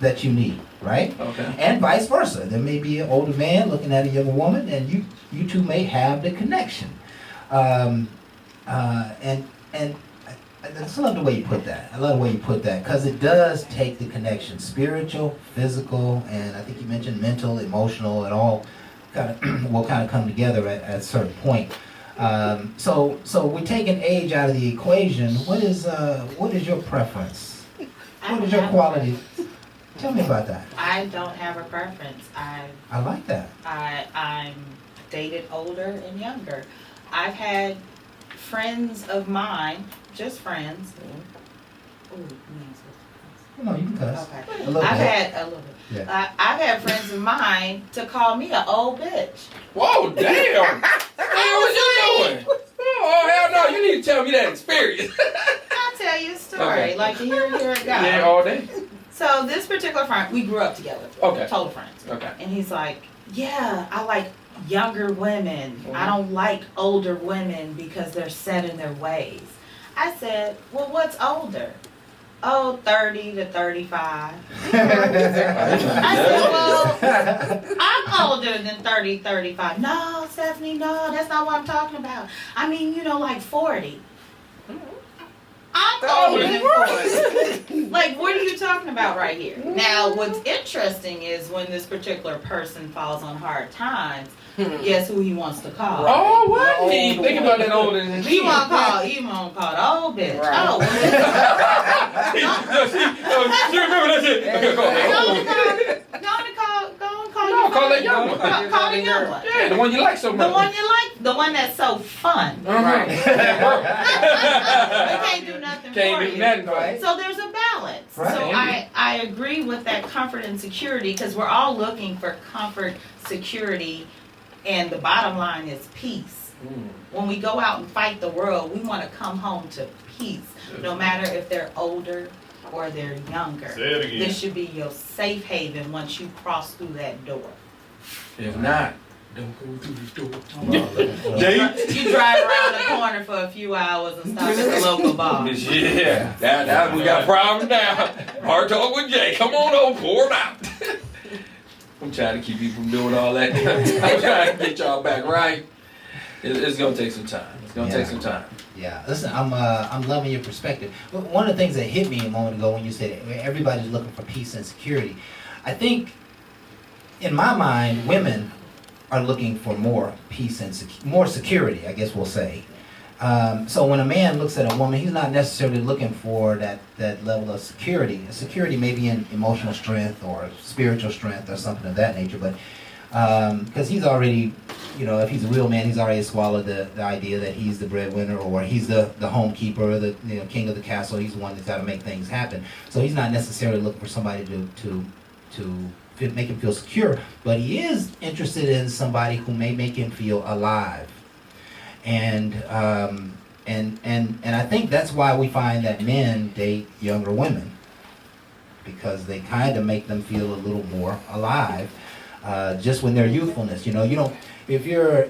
that you need, right? Okay. And vice versa. There may be an older man looking at a younger woman, and you two may have the connection. And I just love the way you put that. I love the way you put that because it does take the connection, spiritual, physical, and I think you mentioned mental, emotional. It all kind of will kind of come together at a certain point. So we're taking age out of the equation. What is your preference? What is your quality? Tell me about that. I don't have a preference. I like that. I'm dated older and younger. I've had friends of mine, just friends. Ooh, No, you can cuss. okay. A little I've bit. had a little bit. Yeah. I've had friends of mine to call me an old bitch. Whoa, damn! What was you doing? Oh, hell no, you need to tell me that experience. I'll tell you a story. Okay. Like to hear it go. Yeah, all day. So this particular friend, we grew up together. Okay. Total friends. Okay. And he's like, yeah, I like younger women. Mhm. I don't like older women because they're set in their ways. I said, well, what's older? Oh, 30 to 35. I said, well, I'm older than 30, 35. No, Stephanie, no, that's not what I'm talking about. I mean, like 40. I'm older than 40. Like, what are you talking about right here? Now, what's interesting is when this particular person falls on hard times, guess who he wants to call? Oh, what? He ain't thinking about that older than He won't call the old bitch. Right. Oh, well, She remember that shit. Okay, go ahead. go and call No, your call that friend. young one. Call the young one. Yeah, the one you like so much. The one you like, the one that's so fun. Right. We can't do nothing Can't for do you. nothing for you. So there's a balance. Right. So I agree with that comfort and security because we're all looking for comfort, security, and the bottom line is peace. When we go out and fight the world, we want to come home to peace, no matter if they're older or they're younger. Say it again. This should be your safe haven once you cross through that door. If not, don't go through the door. Jay? You drive around the corner for a few hours and stop at the local bar. Yeah, that we got problems now. Hard talk with Jay. Come on over, pour it out. I'm trying to keep you from doing all that. I'm trying to get y'all back right. It's gonna take some time. It's gonna take some time. Yeah, listen, I'm loving your perspective. But one of the things that hit me a moment ago when you said everybody's looking for peace and security, I think, in my mind, women are looking for more peace and more security, I guess we'll say. So when a man looks at a woman, he's not necessarily looking for that level of security. Security may be in emotional strength or spiritual strength or something of that nature, but because he's already, if he's a real man, he's already swallowed the idea that he's the breadwinner or he's the homekeeper, the king of the castle. He's the one that's got to make things happen. So he's not necessarily looking for somebody to make him feel secure, but he is interested in somebody who may make him feel alive. And I think that's why we find that men date younger women, because they kind of make them feel a little more alive. Just when their youthfulness, if you're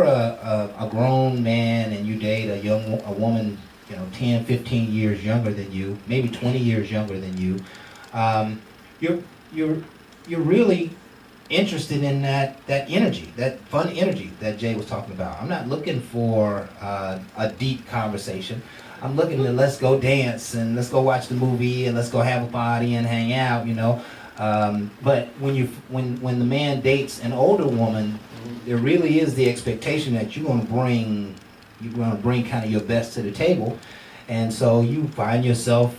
a grown man and you date a woman, 10, 15 years younger than you, maybe 20 years younger than you, you're really interested in that energy, that fun energy that Jay was talking about. I'm not looking for a deep conversation. I'm looking to let's go dance and let's go watch the movie and let's go have a party and hang out, But when the man dates an older woman, there really is the expectation that you're going to bring kind of your best to the table, and so you find yourself,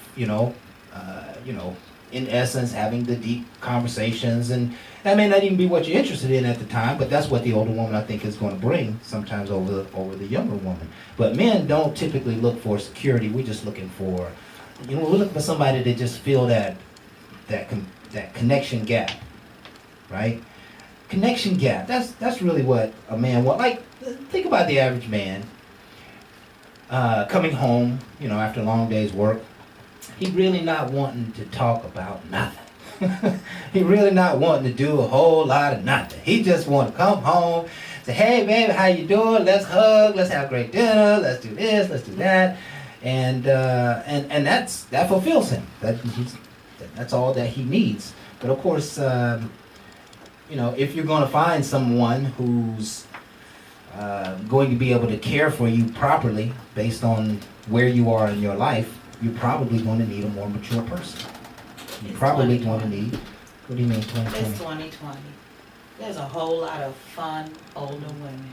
in essence, having the deep conversations, and that may not even be what you're interested in at the time, but that's what the older woman, I think, is going to bring sometimes over the younger woman. But men don't typically look for security. We're just looking for, we're looking for somebody to just fill that connection gap, right? Connection gap. That's really what a man wants. Like, think about the average man coming home, after a long day's work. He really not wanting to talk about nothing. He really not wanting to do a whole lot of nothing. He just want to come home, say, hey, baby, how you doing? Let's hug. Let's have a great dinner. Let's do this. Let's do that. And that fulfills him. That's all that he needs. But of course, you know, if you're going to find someone who's going to be able to care for you properly based on where you are in your life, you're probably going to need a more mature person. You're It's probably 2020. going to need, what do you mean It's 2020? 2020. There's a whole lot of fun older women.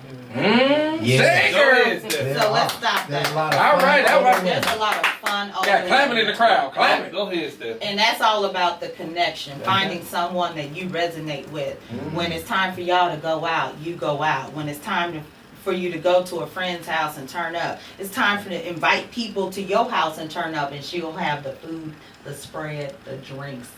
Yeah. Say, Go girl. ahead, Steph. There So let's are. stop There's a that. lot of All fun right, all older right. women. There's a lot of fun older Yeah, clap it women. in the crowd. Clap it. Go ahead, Steph. And that's all about the connection, finding someone that you resonate with. When it's time for y'all to go out, you go out. When it's time for you to go to a friend's house and turn up, it's time for to invite people to your house and turn up, and she'll have the food, the spread, the drinks,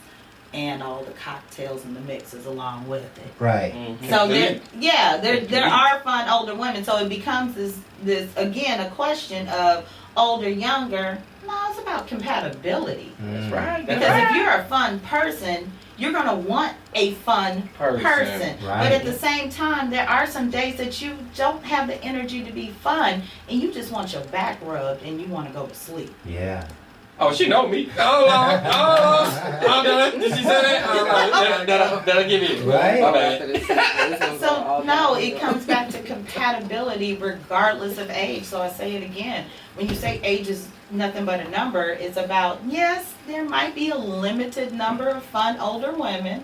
and all the cocktails and the mixes along with it. Right. So there are fun older women. So it becomes this again a question of older, younger. No, it's about compatibility. That's right. Because That's if right. you're a fun person, you're gonna want a fun Person. person. Right. But at the same time, there are some days that you don't have the energy to be fun, and you just want your back rubbed and you want to go to sleep. Yeah. Oh, she know me. Oh, Lord. Did she say that? That'll give you. Right. My bad. So no, it comes back to compatibility regardless of age. So I say it again. When you say age is nothing but a number, it's about, yes, there might be a limited number of fun older women.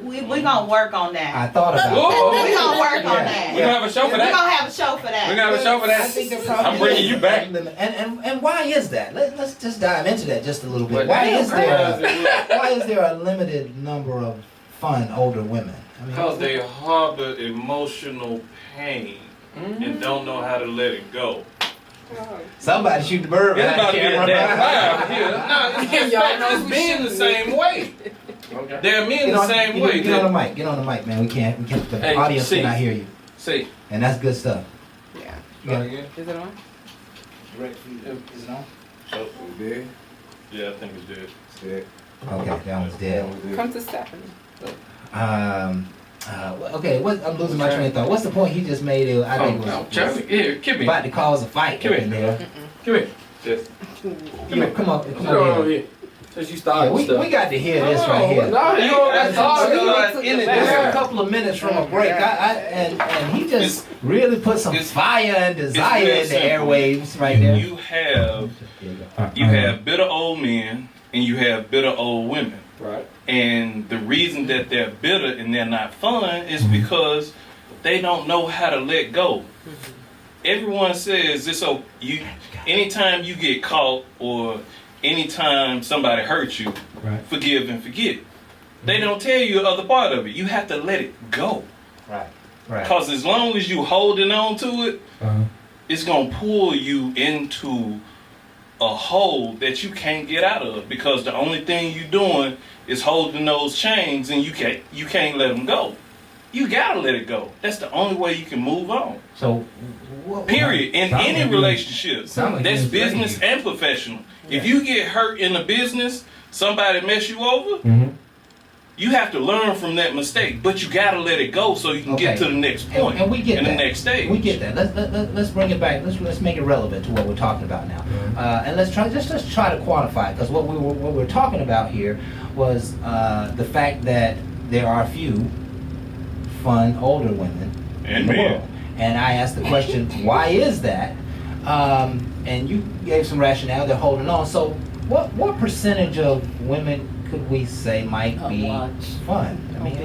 We're gonna work on I that. thought about Whoa. We're gonna work on Yeah. that. We're gonna have a show for We're that. gonna have a show for that. We're gonna have a show for I think there that. probably I'm bringing is you back. a limit. And why is that? Let's just dive into that just a little bit. But Why damn, is there girl. why is there a limited number of fun older women? I mean, Because they harbor emotional pain and don't know how to let it go. somebody shoot the bird It's behind about the to be a camera. damn fire here. No, it's men the same way. Okay. There are men Get the on, same get, way. get on the mic. Get on the mic, man. We can't. The Hey, audience see. cannot hear you, See. and that's good stuff. Yeah. Yeah. Is it on? Is it on? Yeah, I think it's dead. Okay, that one's dead. Come to Stephanie. Okay, I'm losing my train of thought. What's the point he just made? I Oh, think no, was Charlie. Here, give me. about to cause a fight Come up in here. there. Come here. Yes. Yeah, come on, Come come on on. over Here. here. Since you Yeah, started we stuff. got to hear this right here. No, you don't got to talk. This is a couple of minutes from a break, and he just really put some It's- fire and desire real in the simple. airwaves right there. You have bitter old men and you have bitter old women. Right. And the reason that they're bitter and they're not fun is because they don't know how to let go. Everyone says this. So anytime you get caught or anytime somebody hurts you, Right. forgive and forget. They don't tell you the other part of it. You have to let it go. Right. Right. Because as long as you holding on to it, Uh-huh. it's gonna pull you into a hole that you can't get out of. Because the only thing you doing is holding those chains, and you can't let them go. You gotta let it go. That's the only way you can move on. So, Period. In Sound any like you- relationship, sound like that's you was business ready. and professional. If Yeah. you get hurt in a business, somebody mess you over, Mhm. you have to learn from that mistake. But you gotta let it go so you can get Okay. to the next point And we get and that. the next stage. We get that. Let's bring it back. Let's make it relevant to what we're talking about now. And let's try to quantify it, because what we're talking about here was the fact that there are few fun older women in And the men. world. And I asked the question, why is that? And you gave some rationale. They're holding on. So what percentage of women could we say might be fun? I mean,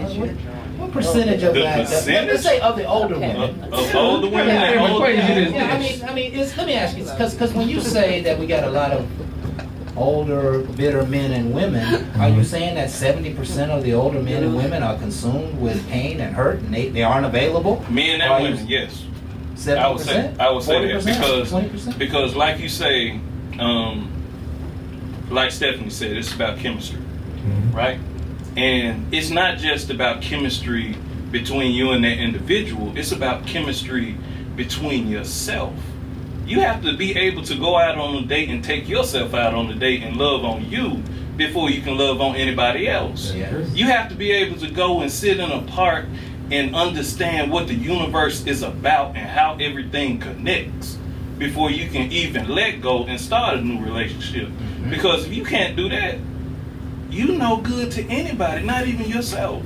what percentage of The that? percentage? Let's say of the older Okay. women. Of older women Yeah, and yeah, older equation men. is- Yeah, I mean, let me ask you, because when you say that we got a lot of older, bitter men and women, are you saying that 70% of the older men and women are consumed with pain and hurt, and they aren't available? Men Are and you- women, yes. 70%? I would say that 40%? 20%? because like you say, like Stephanie said, it's about chemistry, right? And it's not just about chemistry between you and that individual. It's about chemistry between yourself. You have to be able to go out on a date and take yourself out on a date and love on you before you can love on anybody else. Yeah. You have to be able to go and sit in a park and understand what the universe is about and how everything connects before you can even let go and start a new relationship. Because if you can't do that, you no good to anybody, not even yourself.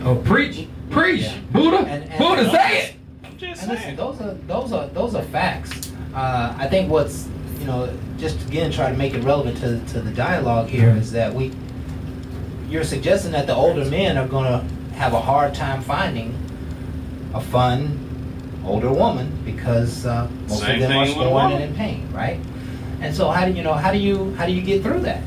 Oh, preach, Yeah. Buddha, And- Buddha, say it. I'm just And saying. listen, those are facts. I think what's, just again try to make it relevant to the dialogue here is that you're suggesting that the older men are going to have a hard time finding a fun older woman because most Same of them are thing with a scorned and woman. in pain, right? And so how do you get through that?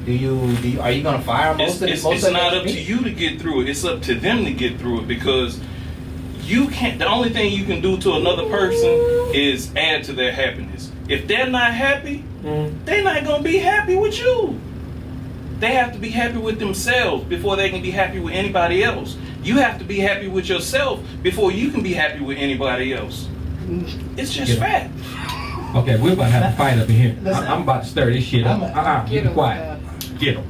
Are you going to fire most of It's most of not them up to you to get through it. It's up to them to get through it because you can't. The only thing you can do to another person is add to their happiness. If they're not happy, they're not gonna be happy with you. They have to be happy with themselves before they can be happy with anybody else. You have to be happy with yourself before you can be happy with anybody else. It's just Yeah. fact. Okay, we're about to have a fight up in here. Listen, I'm about to stir this shit up. You be quiet. Get him.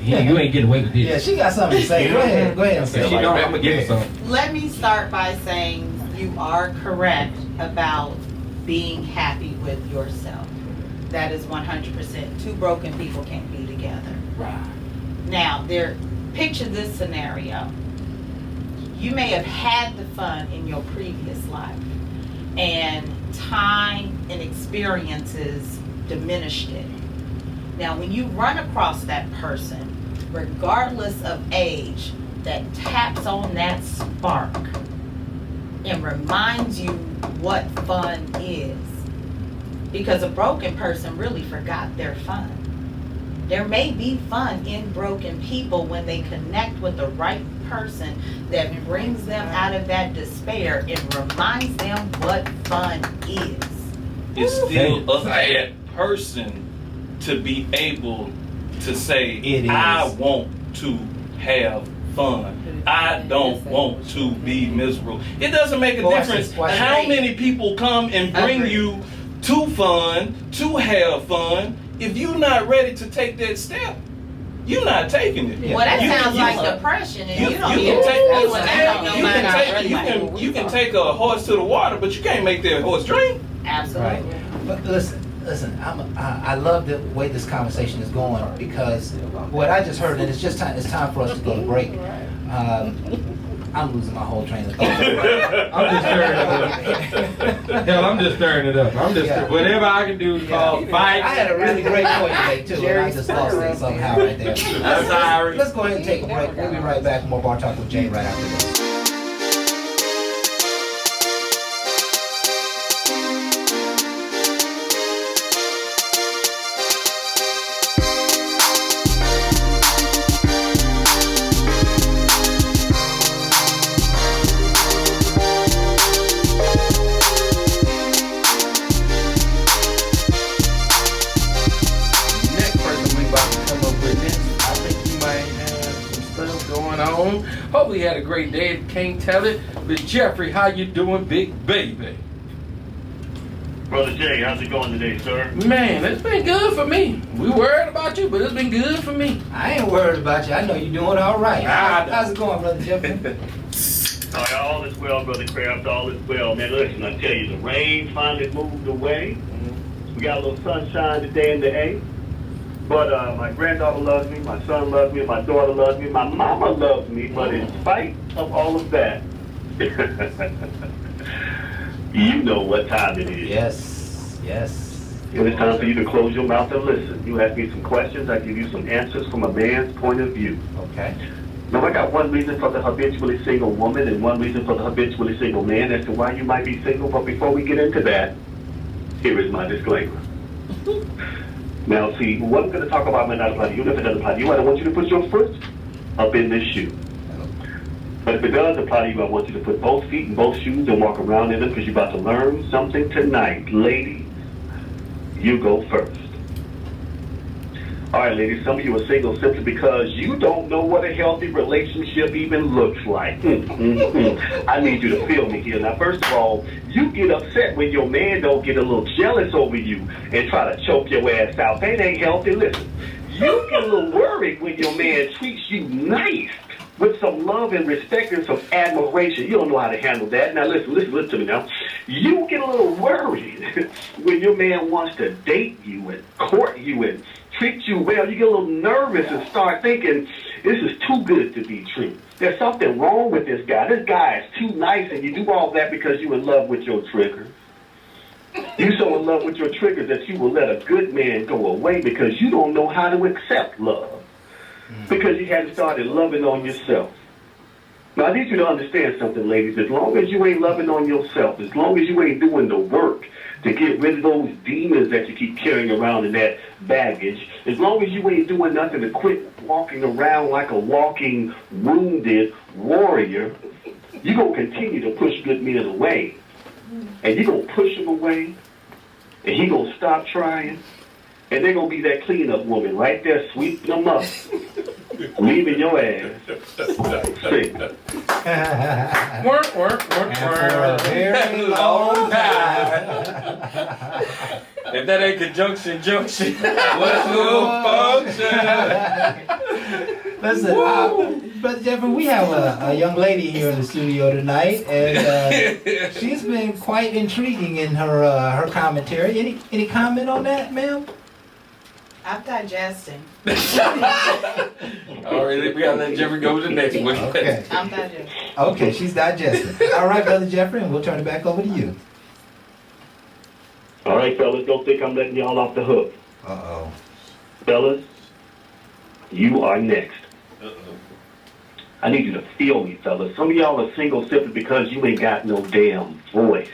You ain't getting away with Yeah, this. she got something to say. Go ahead and If say she it. don't, I'm gonna give her some. Let me start by saying you are correct about being happy with yourself. That is 100%. Two broken people can't be together. Now, picture this scenario. You may have had the fun in your previous life, and time and experiences diminished it. Now, when you run across that person, regardless of age, that taps on that spark and reminds you what fun is, because a broken person really forgot their fun. There may be fun in broken people when they connect with the right person that brings them out of that despair and reminds them what fun is. It's still up to Say that person to be able to say, It is. I want to have fun. I don't want to be miserable. It doesn't make a Watch difference this, watch how this. many people come and bring Agree. you to fun, to have fun. If you're not ready to take that step, you're not taking it. Yeah. Well, that You- sounds you- like depression, and you don't you even can take- you and that don't know you nothing can about take really like- you can take a horse to the water, but you can't make that horse drink. Absolutely. Right. But listen. I love the way this conversation is going because what I just heard, and it's time for us to go to break. I'm losing my whole train of thought. I'm just stirring it up. Hell, I'm just stirring it up. I'm just Yeah. whatever I can do to cause fight. I had a really great point today too, and I just lost it somehow right there. I'm sorry. Let's go ahead and take a break. We'll be right back. More Bar Talk with Jay right after this. Next person we about to come up with this, I think you might have some stuff going on. Hopefully you had a great day. Can't tell it. But Jeffrey, how you doing, big baby? Brother Jay, how's it going today, sir? Man, it's been good for me. We worried about you, but it's been good for me. I ain't worried about you. I know you're doing all right. How's it going, Brother Jeffrey? All is well, Brother Kraft, all is well. Man, listen, I tell you, the rain finally moved away. We got a little sunshine today in the A. But my granddaughter loves me, my son loves me, my daughter loves me, my mama loves me. But in spite of all of that, you know what time it is. Yes. When it's time for you to close your mouth and listen. You ask me some questions, I give you some answers from a man's point of view. Okay. Now, I got one reason for the habitually single woman and one reason for the habitually single man as to why you might be single. But before we get into that, here is my disclaimer. Now, see, what I'm going to talk about might not apply to you. And if it doesn't apply to you, I don't want you to put your foot up in this shoe. But if it does apply to you, I want you to put both feet in both shoes and walk around in them because you're about to learn something tonight. Ladies, you go first. All right, ladies, some of you are single simply because you don't know what a healthy relationship even looks like. I need you to feel me here. Now, first of all, you get upset when your man don't get a little jealous over you and try to choke your ass out. That ain't healthy. Listen, you get a little worried when your man treats you nice with some love and respect and some admiration. You don't know how to handle that. Now, listen to me now. You get a little worried when your man wants to date you and court you and treat you well, you get a little nervous and start thinking, this is too good to be true. There's something wrong with this guy. This guy is too nice, and you do all that because you're in love with your triggers. You're so in love with your triggers that you will let a good man go away because you don't know how to accept love. Because you hadn't started loving on yourself. Now, I need you to understand something, ladies. As long as you ain't loving on yourself, as long as you ain't doing the work to get rid of those demons that you keep carrying around in that baggage, as long as you ain't doing nothing to quit walking around like a walking wounded warrior, you're going to continue to push good men away. And you're going to push them away, and he going to stop trying, and they're going to be that cleanup woman right there sweeping them up, leaving your ass. See. Work. For a very long time. If that ain't conjunction, junction. What's the function? Listen, Brother Jeffrey, we have a young lady here in the studio tonight, and she's been quite intriguing in her commentary. Any comment on that, ma'am? I'm digesting. All right, we gotta let Jeffrey go to the next one. Okay. I'm digesting. Okay, she's digesting. All right, Brother Jeffrey, and we'll turn it back over to you. All right, fellas, don't think I'm letting y'all off the hook. Uh-oh. Fellas, you are next. I need you to feel me, fellas. Some of y'all are single simply because you ain't got no damn voice.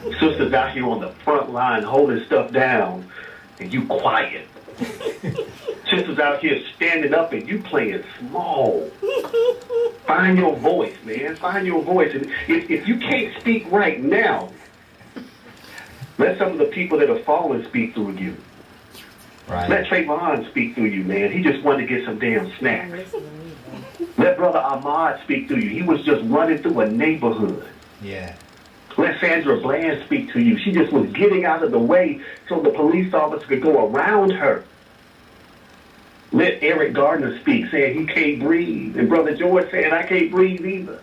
Sisters out here on the front line holding stuff down, and you quiet. Sisters out here standing up and you playing small. Find your voice, man. Find your voice. And if you can't speak right now, let some of the people that are falling speak through you. Right. Let Trayvon speak through you, man. He just wanted to get some damn snacks. Let Brother Ahmad speak through you. He was just running through a neighborhood. Yeah. Let Sandra Bland speak to you. She just was getting out of the way so the police officer could go around her. Let Eric Gardner speak, saying he can't breathe. And Brother George saying, I can't breathe either.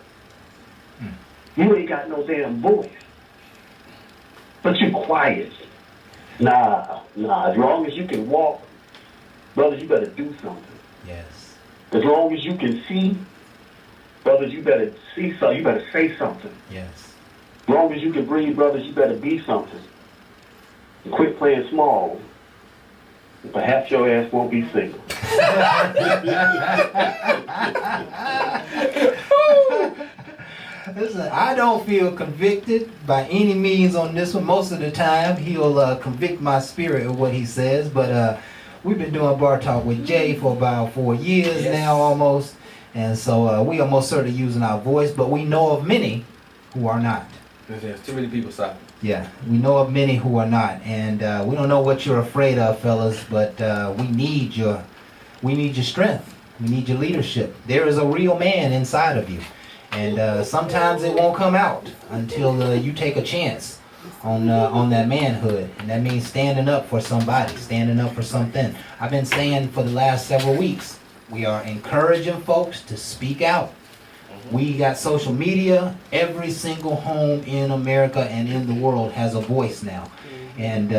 You ain't got no damn voice. But you quiet. Nah. As long as you can walk, brothers, you better do something. Yes. As long as you can see, brothers, you better see something. You better say something. Yes. As long as you can breathe, brothers, you better be something. And quit playing small. And perhaps your ass won't be single. Listen, I don't feel convicted by any means on this one. Most of the time, he'll convict my spirit of what he says. But we've been doing Bar Talk with Jay for about 4 years now, almost. And so we are most certainly using our voice, but we know of many who are not. There's too many people silent. Yeah, we know of many who are not, and we don't know what you're afraid of, fellas, but we need your strength. We need your leadership. There is a real man inside of you, and sometimes it won't come out until you take a chance on that manhood, and that means standing up for somebody, standing up for something. I've been saying for the last several weeks, we are encouraging folks to speak out. We got social media. Every single home in America and in the world has a voice now. And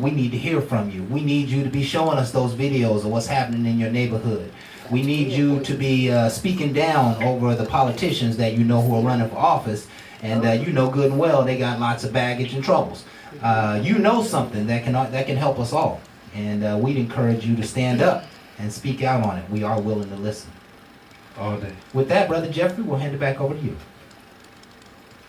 we need to hear from you. We need you to be showing us those videos of what's happening in your neighborhood. We need you to be speaking down over the politicians that you know who are running for office. And you know good and well they got lots of baggage and troubles. You know something that can help us all. And we'd encourage you to stand up and speak out on it. We are willing to listen. All day. With that, Brother Jeffrey, we'll hand it back over to you.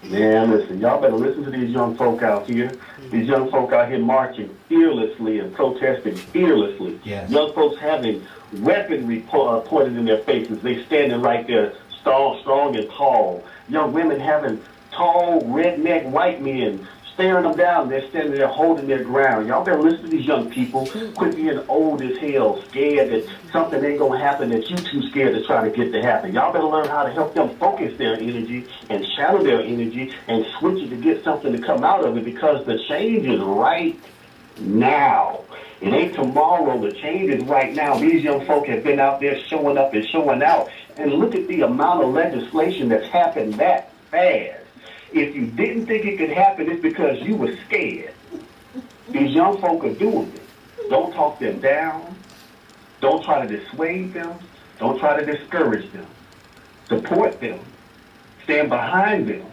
Man, listen, y'all better listen to these young folk out here. These young folk out here marching fearlessly and protesting fearlessly. Yes. Young folks having weaponry pointed in their faces. They standing right there, strong and tall. Young women having tall, redneck white men staring them down. They're standing there holding their ground. Y'all better listen to these young people. Quit being old as hell, scared that something ain't gonna happen that you too scared to try to get to happen. Y'all better learn how to help them focus their energy and channel their energy and switch it to get something to come out of it, because the change is right now. It ain't tomorrow. The change is right now. These young folk have been out there showing up and showing out. And look at the amount of legislation that's happened that fast. If you didn't think it could happen, it's because you were scared. These young folk are doing it. Don't talk them down. Don't try to dissuade them. Don't try to discourage them. Support them. Stand behind them.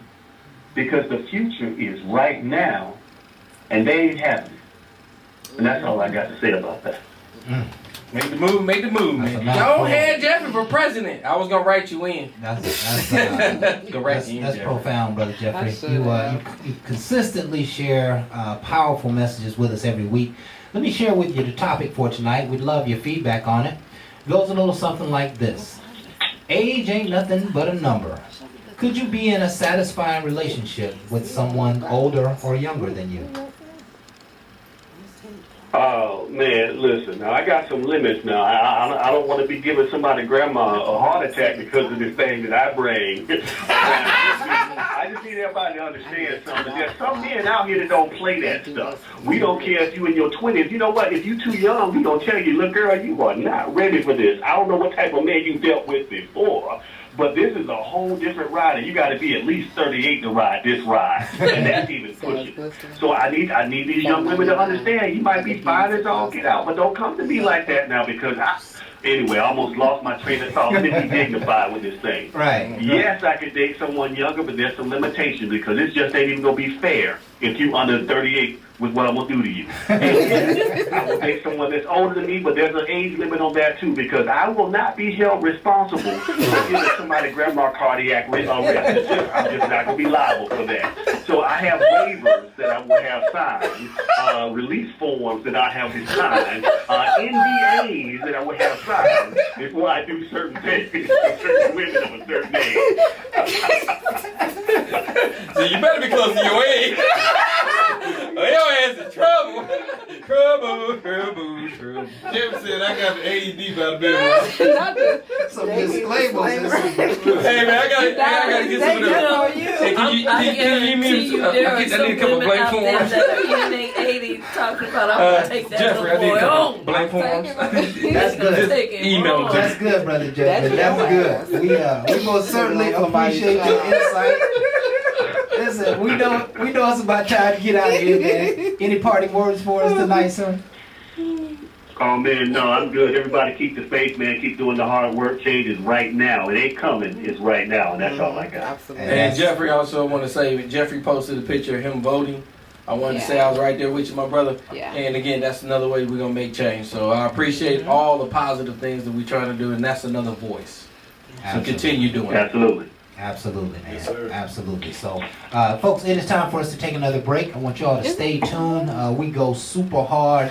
Because the future is right now, and they ain't having it. And that's all I got to say about that. Make the move, man. Go ahead, Jeffrey, for president. I was gonna write you in. That's Jeffrey. profound, Brother Jeffrey. That's You consistently share powerful messages with us every week. Let me share with you the topic for tonight. We'd love your feedback on it. It goes a little something like this. Age ain't nothing but a number. Could you be in a satisfying relationship with someone older or younger than you? Oh, man, listen, now I got some limits now. I don't want to be giving somebody grandma a heart attack because of this thing that I bring. I just need everybody to understand something. There's some men out here that don't play that stuff. We don't care if you in your 20s. You know what? If you too young, we going to tell you, look, girl, you are not ready for this. I don't know what type of man you dealt with before, but this is a whole different ride, and you got to be at least 38 to ride this ride, and that's even pushing. So I need these young women to understand. You might be fine as all get out, but don't come to me like that now because anyway, I almost lost my train of thought. Let me be dignified with this thing. Right. Yes, I could date someone younger, but there's some limitations because it just ain't even gonna be fair if you under 38 with what I'm gonna do to you. I will date someone that's older than me, but there's an age limit on that too because I will not be held responsible for giving somebody grandma cardiac arrest. I'm just not gonna be liable for that. So I have waivers that I will have signed, release forms that I have to sign, NDAs that I will have signed before I do certain things for certain women of a certain age. So you better be close to your age. Or your ass in trouble. Trouble. Jeff said I got the AED by the bed. Some disclaimers. Hey man, I gotta get some of those. Hey, can you give me I need a couple blank forms. Talking about I'm gonna take that Jeffrey, I need a couple blank forms. That's good. Email them to That's good, Brother Jeffrey. That's good. We most certainly appreciate your insight. Listen, we know it's about time to get out of here, man. Any parting words for us tonight, sir? Oh man, no, I'm good. Everybody keep the faith, man. Keep doing the hard work. Change is right now. It ain't coming. It's right now, and that's all I got. Absolutely. And Jeffrey also want to say, Jeffrey posted a picture of him voting. I wanted to say I was right there with you, my brother. Yeah. And again, that's another way we're going to make change. So I appreciate all the positive things that we're trying to do, and that's another voice. So continue doing it. Absolutely. Absolutely, man. Yes, sir. Absolutely. So, folks, it is time for us to take another break. I want y'all to stay tuned. We go super hard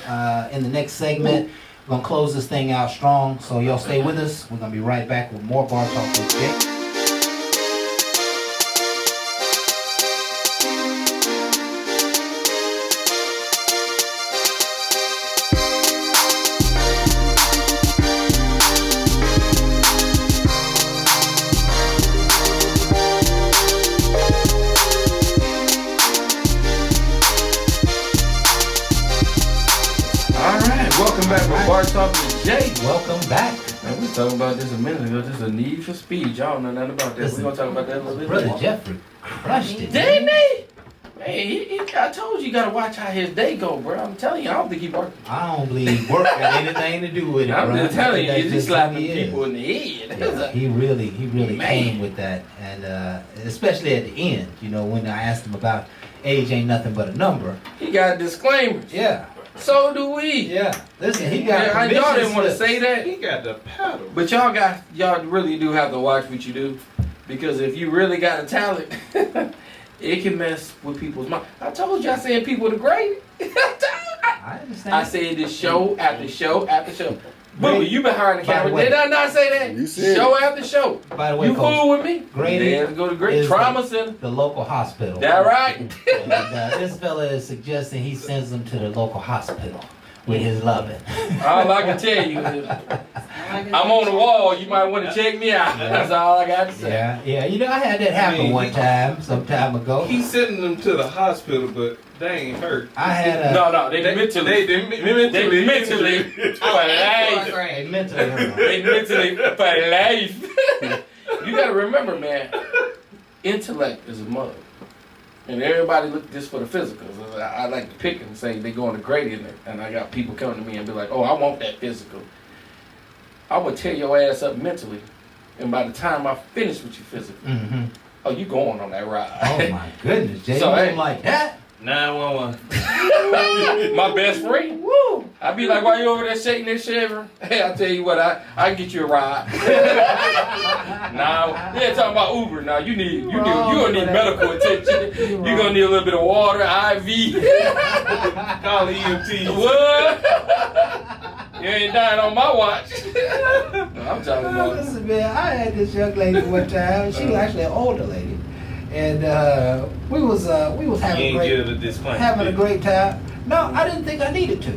in the next segment. We're going to close this thing out strong. So, y'all stay with us. We're going to be right back with more Bar Talk with Jay. Welcome back with Bar Talk with Jay. Welcome back. Man, we was talking about this a minute ago. This is a need for speed. Y'all know nothing about that. Listen, We're going to talk about that a little bit Brother more. Jeffrey crushed it. Didn't he? Man, I told you got to watch how his day go, bro. I'm telling you, I don't think he working. I don't believe work got anything to do with it, I'm bro. just telling you, That's he's just slapping who he is. people in the head. Yeah, he really Man. came with that, and especially at the end, you know, when I asked him about age ain't nothing but a number. He got disclaimers. Yeah, So do we. yeah. Listen, he got Yeah, y'all permission didn't want to slips. say that. He got the paddle. But y'all really do have to watch what you do, because if you really got a talent, it can mess with people's mind. I told you, I said people the great. I understand. I said this show after show after show. Grady, Booby, you behind the by the camera. way- Did I not say that? You said Show after show. By the way, You folks, fool with me? Grady Let's go to Great is Trauma Center. the local hospital. That right? And, this fella is suggesting he sends them to the local hospital with his loving. All I can tell you is I'm on the wall. You might want to check me out. That's all I got to say. Yeah. You know, I had that happen mean, one time, some time ago. He's sending them to the hospital, but they ain't hurt. I had a No, they mentally. They mentally for life. Hey, mentally hurt. They mentally for life. You got to remember, man. Intellect is a mug. And everybody look just for the physicals. I like to pick and say they going to Grady, and I got people coming to me and be like, "Oh, I want that physical." I would tear your ass up mentally, and by the time I finish with you physically, oh, you going on that ride? Oh my goodness, Jay, So, you hey, don't like that? 911. my best friend. Woo! I be like, "Why you over there shaking that shiver?" Hey, I tell you what, I get you a ride. Now, yeah, talking about Uber. Now you gonna need medical attention. You gonna need a little bit of water, IV. Call EMT. What? You ain't dying on my watch. I'm talking about. Listen, man, I had this young lady one time. She was actually an older lady, and we was having You ain't give a disclaimer, having a did you? great time. No, I didn't think I needed to,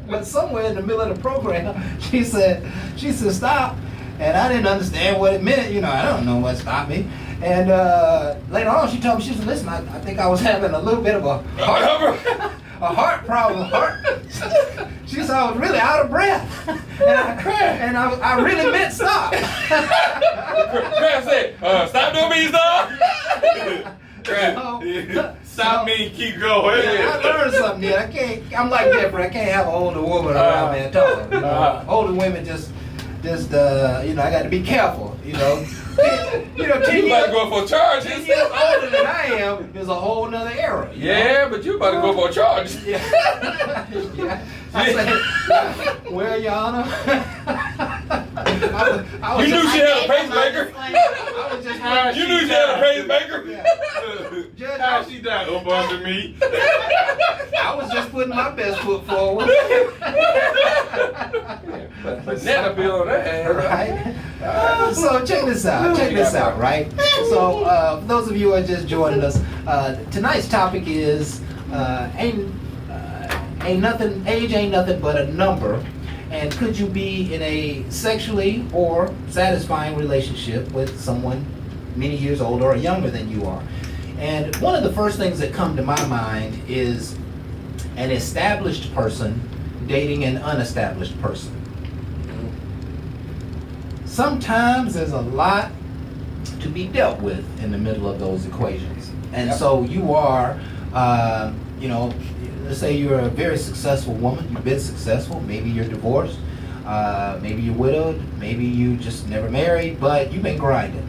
but somewhere in the middle of the program, she said stop, and I didn't understand what it meant. You know, I don't know what stopped me. And later on, she told me, she said, "Listen, I think I was having a little bit of a heart problem. She said I was really out of breath, and I really meant stop." Crab said, "Stop doing me, stop." Stop me, keep going. I learned something there. I'm like Jeffrey. I can't have an older woman around me at all. You know? Older women just I got to be careful. You know, 10 You years, about to go for 10 charges. years older than I am is a whole nother era. You know? Yeah, but you about to go for charges. Yeah. I said, "Well, Your Honor, I was You knew just, she had a pacemaker. I was just You knew she had a pacemaker. Judge, How she died up under me? I was just putting my best foot forward." But net bill on that ass. Right? So check this out. Check this out, right? So for those of you who are just joining us, tonight's topic is age ain't nothing but a number. And could you be in a sexually or satisfying relationship with someone many years older or younger than you are? And one of the first things that come to my mind is an established person dating an unestablished person. Sometimes there's a lot to be dealt with in the middle of those equations. And so you are, let's say you're a very successful woman, you've been successful, maybe you're divorced, maybe you're widowed, maybe you just never married, but you've been grinding.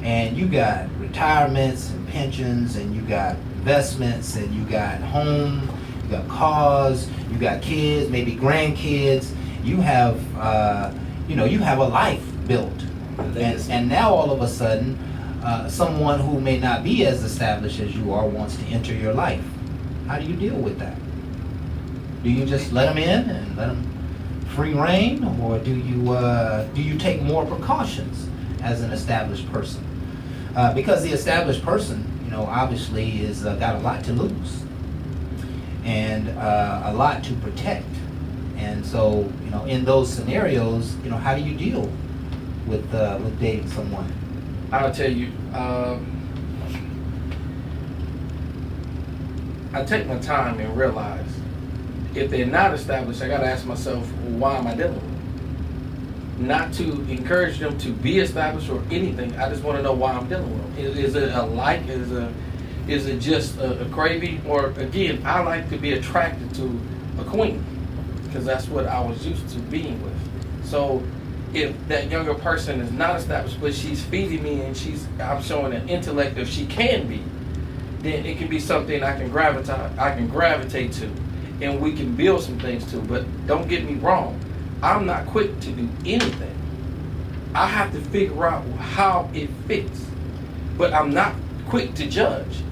And you got retirements and pensions, and you got investments, and you got home, you got cars, you got kids, maybe grandkids. You have, you have a life built. And now all of a sudden, someone who may not be as established as you are wants to enter your life. How do you deal with that? Do you just let them in and let them free reign, or do you take more precautions as an established person? Because the established person, obviously is got a lot to lose and a lot to protect. And so, in those scenarios, how do you deal with dating someone? I'll tell you, I take my time and realize if they're not established, I gotta ask myself, why am I dealing with them? Not to encourage them to be established or anything. I just want to know why I'm dealing with them. Is it a like? Is it just a craving? Or again, I like to be attracted to a queen because that's what I was used to being with. So if that younger person is not established, but she's feeding me and I'm showing an intellect if she can be, then it can be something I can gravitate to, and we can build some things to. But don't get me wrong, I'm not quick to do anything. I have to figure out how it fits, but I'm not quick to judge.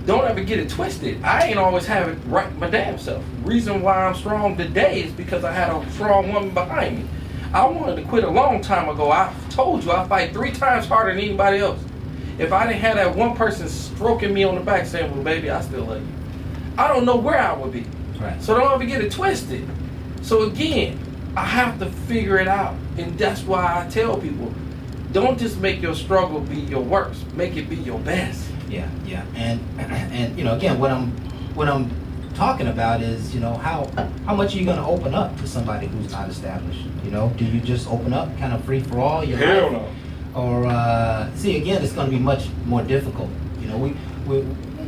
Don't ever get it twisted. I ain't always have it right my damn self. Reason why I'm strong today is because I had a strong woman behind me. I wanted to quit a long time ago. I told you I fight 3 times harder than anybody else. If I didn't have that one person stroking me on the back saying, "Well, baby, I still love you," I don't know where I would be. Right. So don't ever get it twisted. So again, I have to figure it out. And that's why I tell people, don't just make your struggle be your worst. Make it be your best. Yeah. And again, what I'm talking about is, how much are you going to open up to somebody who's not established? Do you just open up kind of free for all? Hell no. Or see, again, it's going to be much more difficult, know,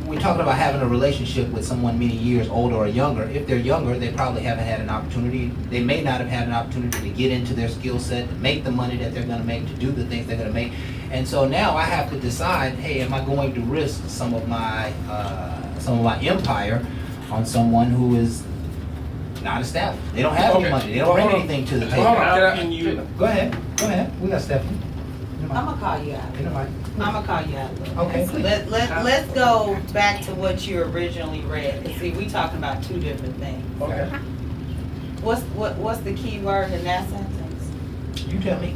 we're talking about having a relationship with someone many years older or younger. If they're younger, they probably haven't had an opportunity. They may not have had an opportunity to get into their skill set, to make the money that they're going to make, to do the things they're going to make. And so now I have to decide, hey, am I going to risk some of my empire on someone who is not established? They don't have any Okay. money. They don't bring Hold on. anything to the table. Hold on. How can you? Go ahead. We got Stephanie. I'm gonna call you out. I'm gonna call you out. a little. Okay, please. Let's go back to what you originally read. 'Cause see, we talking about two different things. Okay. What's the key word in that sentence? You tell me.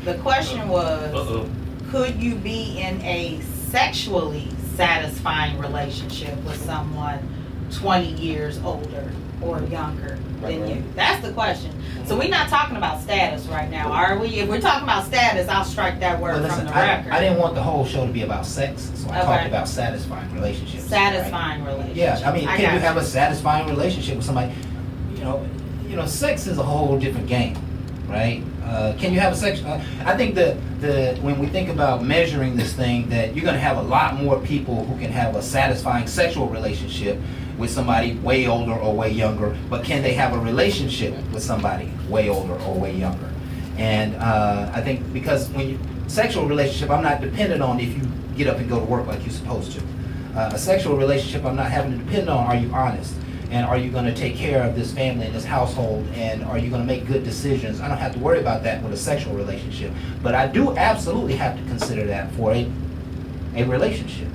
The question was, Uh-oh. could you be in a sexually satisfying relationship with someone 20 years older or younger than you? That's the question. So we're not talking about status right now, are we? If we're talking about status, I'll strike that word Well, listen, from the I record. didn't want the whole show to be about sex, so I Okay. talked about satisfying relationships. right? Satisfying relationship. Yeah, I mean, can got you have a satisfying relationship with somebody? You know, sex is a whole different game, right? Can you have a sex? I think when we think about measuring this thing, that you're going to have a lot more people who can have a satisfying sexual relationship with somebody way older or way younger, but can they have a relationship with somebody way older or way younger? And I think because sexual relationship, I'm not dependent on if you get up and go to work like you're supposed to. A sexual relationship, I'm not having to depend on, are you honest? And are you going to take care of this family and this household? And are you going to make good decisions? I don't have to worry about that with a sexual relationship. But I do absolutely have to consider that for a relationship.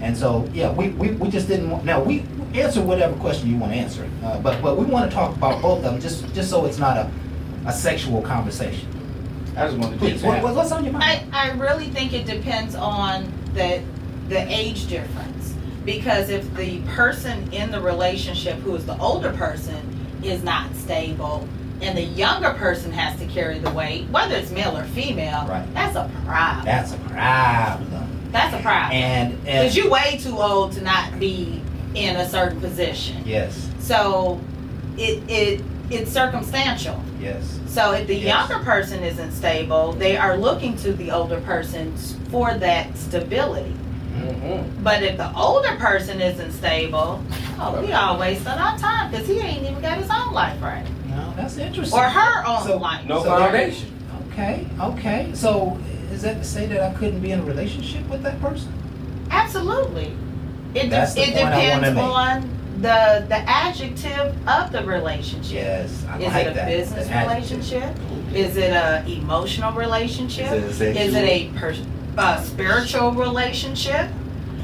And so, yeah, we just didn't want, now we answer whatever question you want to answer. But we want to talk about both of them just so it's not a sexual conversation. I just wanted to Please, what's on your mind? I really think it depends on the age difference. Because if the person in the relationship who is the older person is not stable and the younger person has to carry the weight, whether it's male or female, Right. that's a problem. That's a problem. That's a problem. And Because you're way too old to not be in a certain position. yes, So it's circumstantial. yes. So if the Yes. younger person isn't stable, they are looking to the older person for that stability. Mm-hmm. But if the older person isn't stable, we all wasting our time because he ain't even got his own life right. No, that's interesting. Or her own So- life. No So- foundation. Okay. So is that to say that I couldn't be in a relationship with that person? Absolutely. It That's the point I wanna depends make. on the adjective of the relationship. Yes, I Is like it a that. business The adjective. relationship? Is it a emotional relationship? Is it a Is it a spiritual relationship?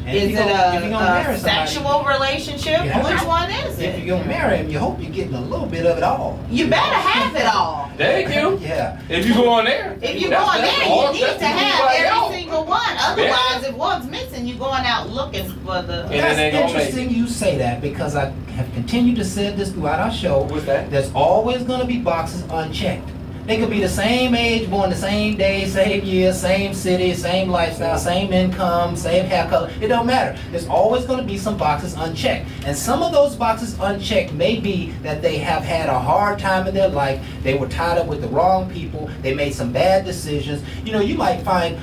And if Is you it gonna- if you're gonna a marry somebody, sexual relationship? You have Which to- one is if it? you're gonna marry him, you hope you're getting a little bit of it all. You better have it all. Thank you. Yeah. If you go on there. If you that's- going that's there, all- you need that's to what have like every out. single one. Otherwise, if one's missing, you're going out looking for the. And That's then they gonna interesting you say that because I have continued to say this throughout our show. What's that? There's always going to be boxes unchecked. They could be the same age, born the same day, same year, same city, same lifestyle, same income, same hair color. It don't matter. There's always going to be some boxes unchecked. And some of those boxes unchecked may be that they have had a hard time in their life. They were tied up with the wrong people. They made some bad decisions. You know, you might find,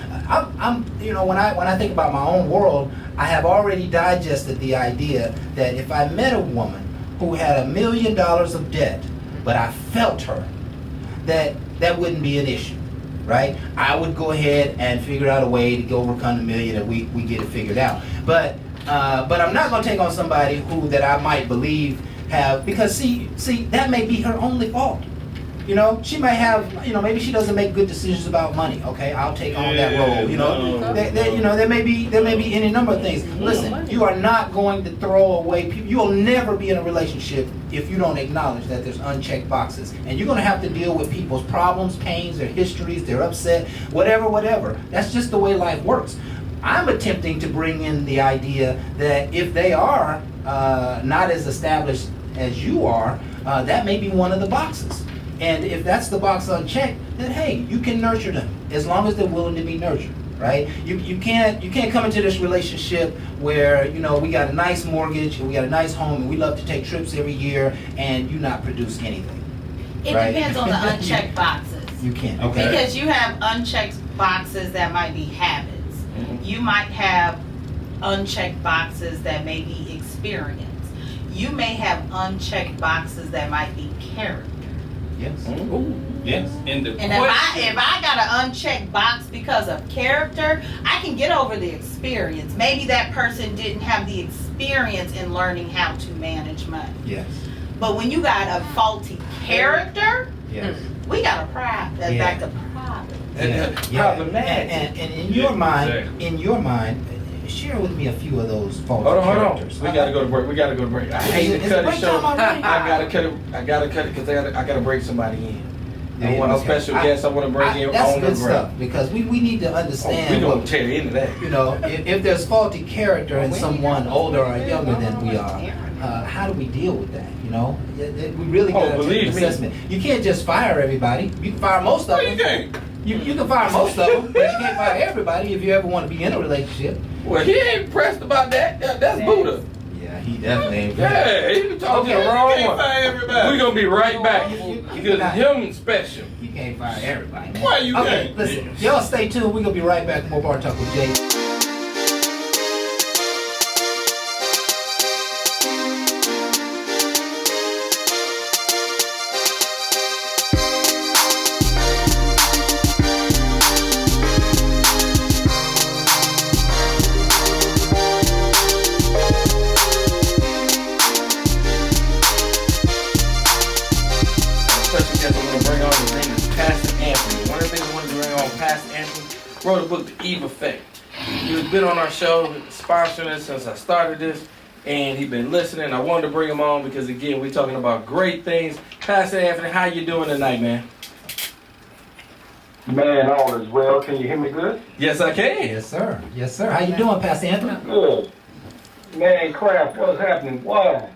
when I think about my own world, I have already digested the idea that if I met a woman who had $1 million of debt, but I felt her, that wouldn't be an issue, right? I would go ahead and figure out a way to overcome the $1 million and we get it figured out. But I'm not going to take on somebody who that I might believe have, because see that may be her only fault. You know, she might have, maybe she doesn't make good decisions about money. Okay, I'll take on that role. There may be any number of things. Listen, you are not going to throw away people. You'll never be in a relationship if you don't acknowledge that there's unchecked boxes. And you're going to have to deal with people's problems, pains, their histories, their upset, whatever. That's just the way life works. I'm attempting to bring in the idea that if they are not as established as you are, that may be one of the boxes. And if that's the box unchecked, then hey, you can nurture them as long as they're willing to be nurtured, right? You can't come into this relationship where we got a nice mortgage and we got a nice home and we love to take trips every year and you not produce anything. It Right. depends on the unchecked boxes. You can't. Okay. Because you have unchecked boxes that might be habits. You might have unchecked boxes that may be experience. You may have unchecked boxes that might be character. Yes. Ooh, yes. And the And if I got an unchecked box because of character, I can get over the experience. Maybe that person didn't have the experience in learning how to manage money. Yes. But when you got a faulty character, Yes. we got a problem. That's Yeah. back to problem. Problematic. And in your Yeah, mind, exactly. share with me a few of those faulty Hold on. characters. We gotta go to break. I hate to Is cut it the break show. time already? I gotta cut it because I gotta break somebody in. I want a Okay. special guest. I want to bring in That's on the good break. stuff because we need to Oh, understand. we gonna what- tear into that. you know, if there's faulty character in someone older or younger than we are, how do we deal with that? You know, we really got to take believe an me. assessment. You can't just fire everybody. You can fire most of What them. you think? You can fire most of them, but you can't fire everybody if you ever want to be in a relationship. Well, he ain't pressed about that. That's Buddha. Yeah, he definitely ain't. Yeah, he been talking to the wrong You can't one. find everybody. We gonna be right back You because cannot. him special. You can't fire everybody, man. Why you Okay, can't? listen, y'all stay tuned. We're gonna be right back. More Bar Talk with Jay. Special guest I want to bring on, his name is Pastor Anthony. One of the things I wanted to bring on, Pastor Anthony wrote a book, The Eve Effect. He's been on our show, sponsoring us since I started this, and he's been listening. I wanted to bring him on because, again, we're talking about great things. Pastor Anthony, how you doing tonight, man? Man, all is well. Can you hear me good? Yes, I can. Yes, sir. Yes, sir. How you doing, Pastor Anthony? Good. Man, Kraft, what's happening? Why?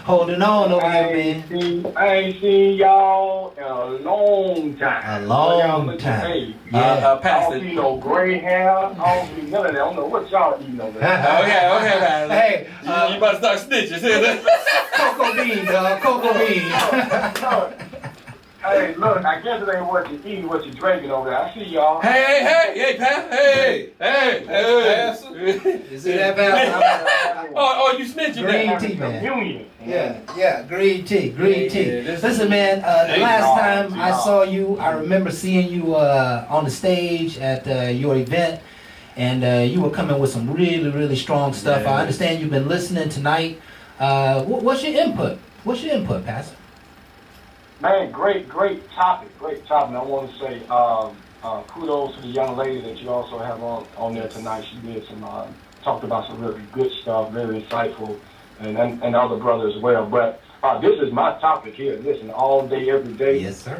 Holding on over here, man. I ain't seen y'all in a long time. A long Y'all look time. great. Yeah. I don't Pastor. see no gray hair. I don't see none of that. I don't know what y'all eating over there. Okay, Pastor. Hey, you about to start snitching, see? cocoa bean, dog. Cocoa bean. Hey, look, I guess it ain't what you eating, what you drinking over there. I see y'all. Hey, Pastor. Hey. Pastor. You see that, Pastor? Oh, you snitching Green now. tea, man. Communion. Yeah, green tea, green tea. Yeah, this- Listen, man, the Hey, last y'all, time I y'all. saw you, I remember seeing you on the stage at your event, and you were coming with some really, really strong stuff. Yeah. I understand you've been listening tonight. What's your input? What's your input, Pastor? Man, great topic. I want to say kudos to the young lady that you also have on there tonight. She did some talked about some really good stuff, very insightful, and other brothers as well. But this is my topic here. Listen, all day, every day. Yes, sir.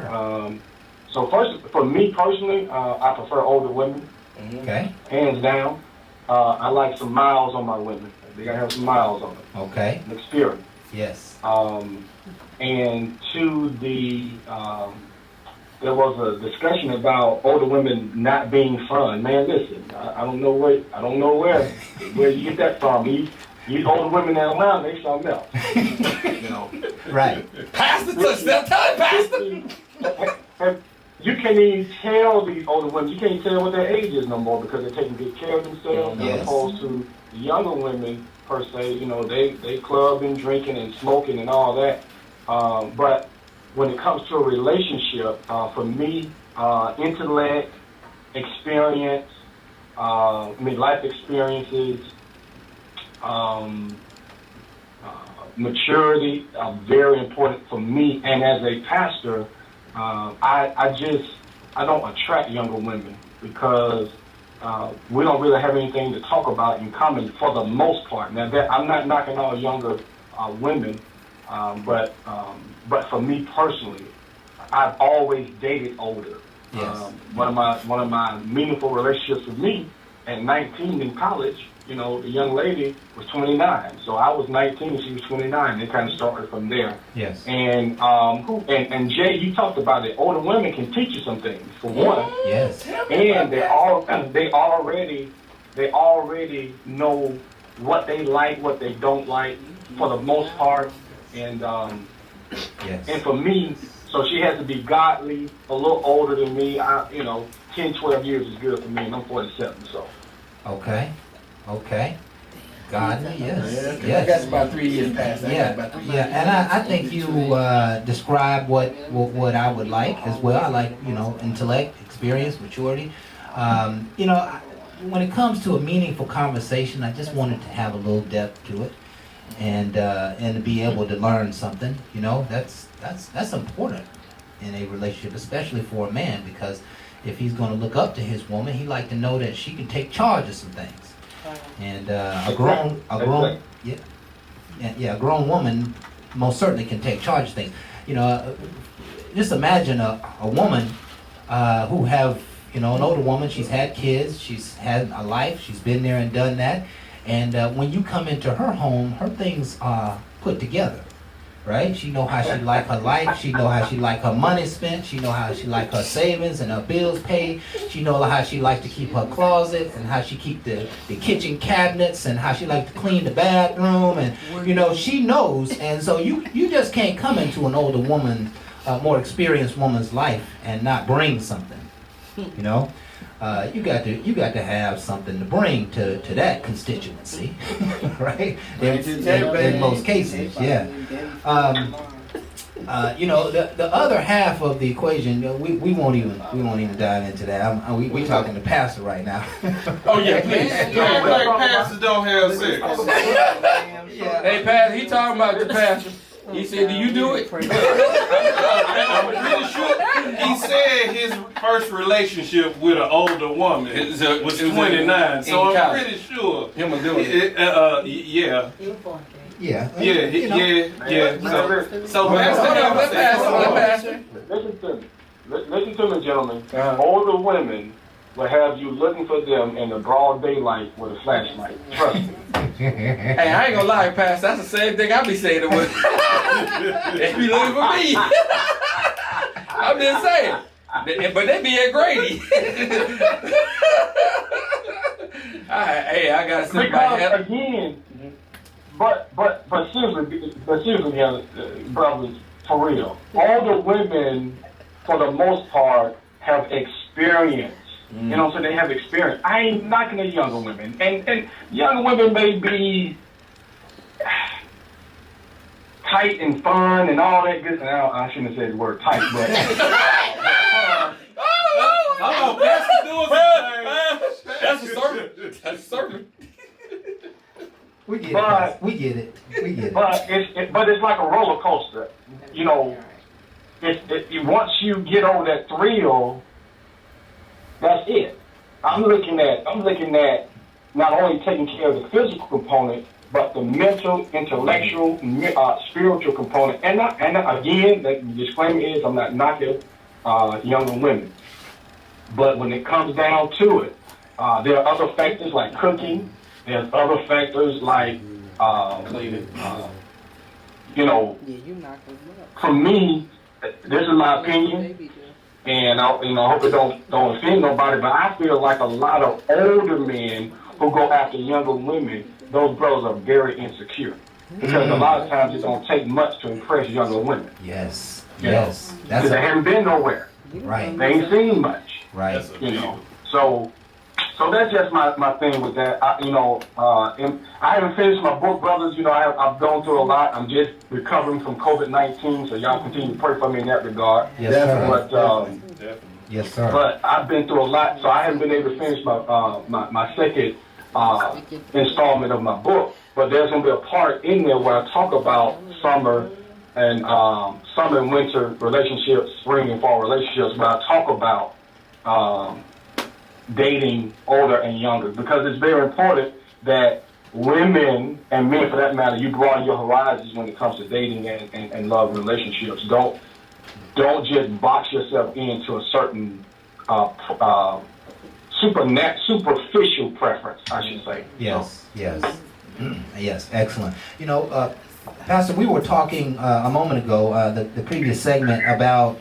So first, for me personally, I prefer older women, Okay. hands down. I like some miles on my women. They gotta have some miles on them, Okay. an experience. Yes. And to there was a discussion about older women not being fun. Man, listen, I don't know where you get that from. These older women in Atlanta, they something else. You know, Right. Pastor, tell it, Pastor. you can't even tell these older women. You can't even tell what their age is no more because they're taking good care of themselves, Yes. as opposed to the younger women per se. You know, they clubbing, drinking, and smoking and all that. But when it comes to a relationship, for me, intellect, experience, life experiences, maturity are very important for me. And as a pastor, I don't attract younger women because we don't really have anything to talk about in common for the most part. Now, I'm not knocking all younger women, but for me personally, I've always dated older. Yes. One of my meaningful relationships with me at 19 in college, you know, the young lady was 29. So I was 19 and she was 29. They kind of started from there. Yes. And Jay, you talked about it. Older women can teach you some things, for one. Yes. And they already know what they like, what they don't like, for the most part. And Yes. and for me, so she has to be godly, a little older than me. 10, 12 years is good for me, and I'm 47. So Okay. Gardner, yes. Yeah, that's about 3 years past that. Yeah, and I think you describe what I would like as well. I like, intellect, experience, maturity. When it comes to a meaningful conversation, I just wanted to have a little depth to it, and to be able to learn something. That's important in a relationship, especially for a man, because if he's going to look up to his woman, he like to know that she can take charge of some things. And a grown woman most certainly can take charge of things. Just imagine a woman who have, an older woman. She's had kids, she's had a life, she's been there and done that. And when you come into her home, her things are put together, right? She know how she like her life. She know how she like her money spent. She know how she like her savings and her bills paid. She know how she like to keep her closet and how she keep the kitchen cabinets and how she like to clean the bathroom. And, she knows. And so you just can't come into an older woman, more experienced woman's life and not bring something, You got to have something to bring to that constituency, right? In most cases, yeah. The other half of the equation, we won't even dive into that. We talking to Pastor right now. Oh yeah, please. Pastors don't have sex. Hey, Pastor, he talking about the pastor. He said, "Do you do it?" I'm pretty sure he said his first relationship with an older woman was 29, so I'm pretty sure him a do it. Yeah. Yeah. So Pastor. Listen to me, gentlemen. Older women will have you looking for them in the broad daylight with a flashlight. Trust me. Hey, I ain't gonna lie, Pastor. That's the same thing I be saying to women. They be looking for me. I'm just saying. But they be at Grady. I got somebody because again, but seriously, brothers, for real, older women, for the most part, have experience. So they have experience. I ain't knocking at younger women, and younger women may be tight and fun and all that good. Now I shouldn't have said the word tight, but that's a sermon. That's a sermon. We get it. But it's like a roller coaster. Once you get over that thrill, that's it. I'm looking at not only taking care of the physical component, but the mental, intellectual, spiritual component. And again, the disclaimer is I'm not knocking younger women. But when it comes down to it, there are other factors like cooking. There's other factors like, for me, this is my opinion. And I hope it don't offend nobody, but I feel like a lot of older men who go after younger women, those brothers are very insecure. Because a lot of times it don't take much to impress younger women. Yes. Because they haven't been nowhere. Right. They ain't seen much. Right. So that's just my thing with that. And I haven't finished my book, brothers. I've gone through a lot. I'm just recovering from COVID-19, so y'all continue to pray for me in that regard. Yes, sir. But yes, sir. But I've been through a lot, so I haven't been able to finish my second installment of my book. But there's going to be a part in there where I talk about summer and winter relationships, spring and fall relationships, where I talk about dating older and younger, because it's very important that women and men, for that matter, you broaden your horizons when it comes to dating and love relationships. Don't just box yourself into a certain superficial preference, I should say. Yes. Yes, excellent. Pastor, we were talking a moment ago, the previous segment, about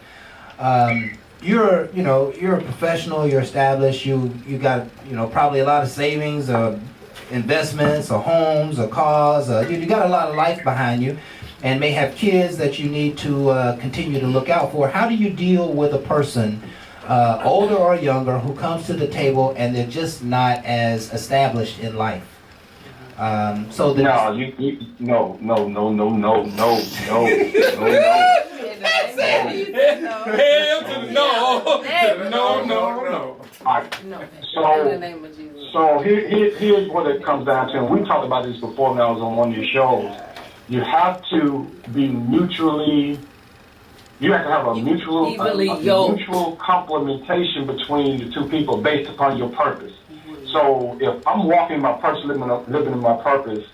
you're a professional, you're established, you got probably a lot of savings or investments or homes or cars, you got a lot of life behind you, and may have kids that you need to continue to look out for. How do you deal with a person older or younger, who comes to the table and they're just not as established in life. So the No, no. Hell to the no. No. So here's what it comes down to. And we talked about this before when I was on one of your shows. You have to be mutually. You have to have a mutual complementation between the two people based upon your purpose. So if I'm walking my purpose, living in my purpose,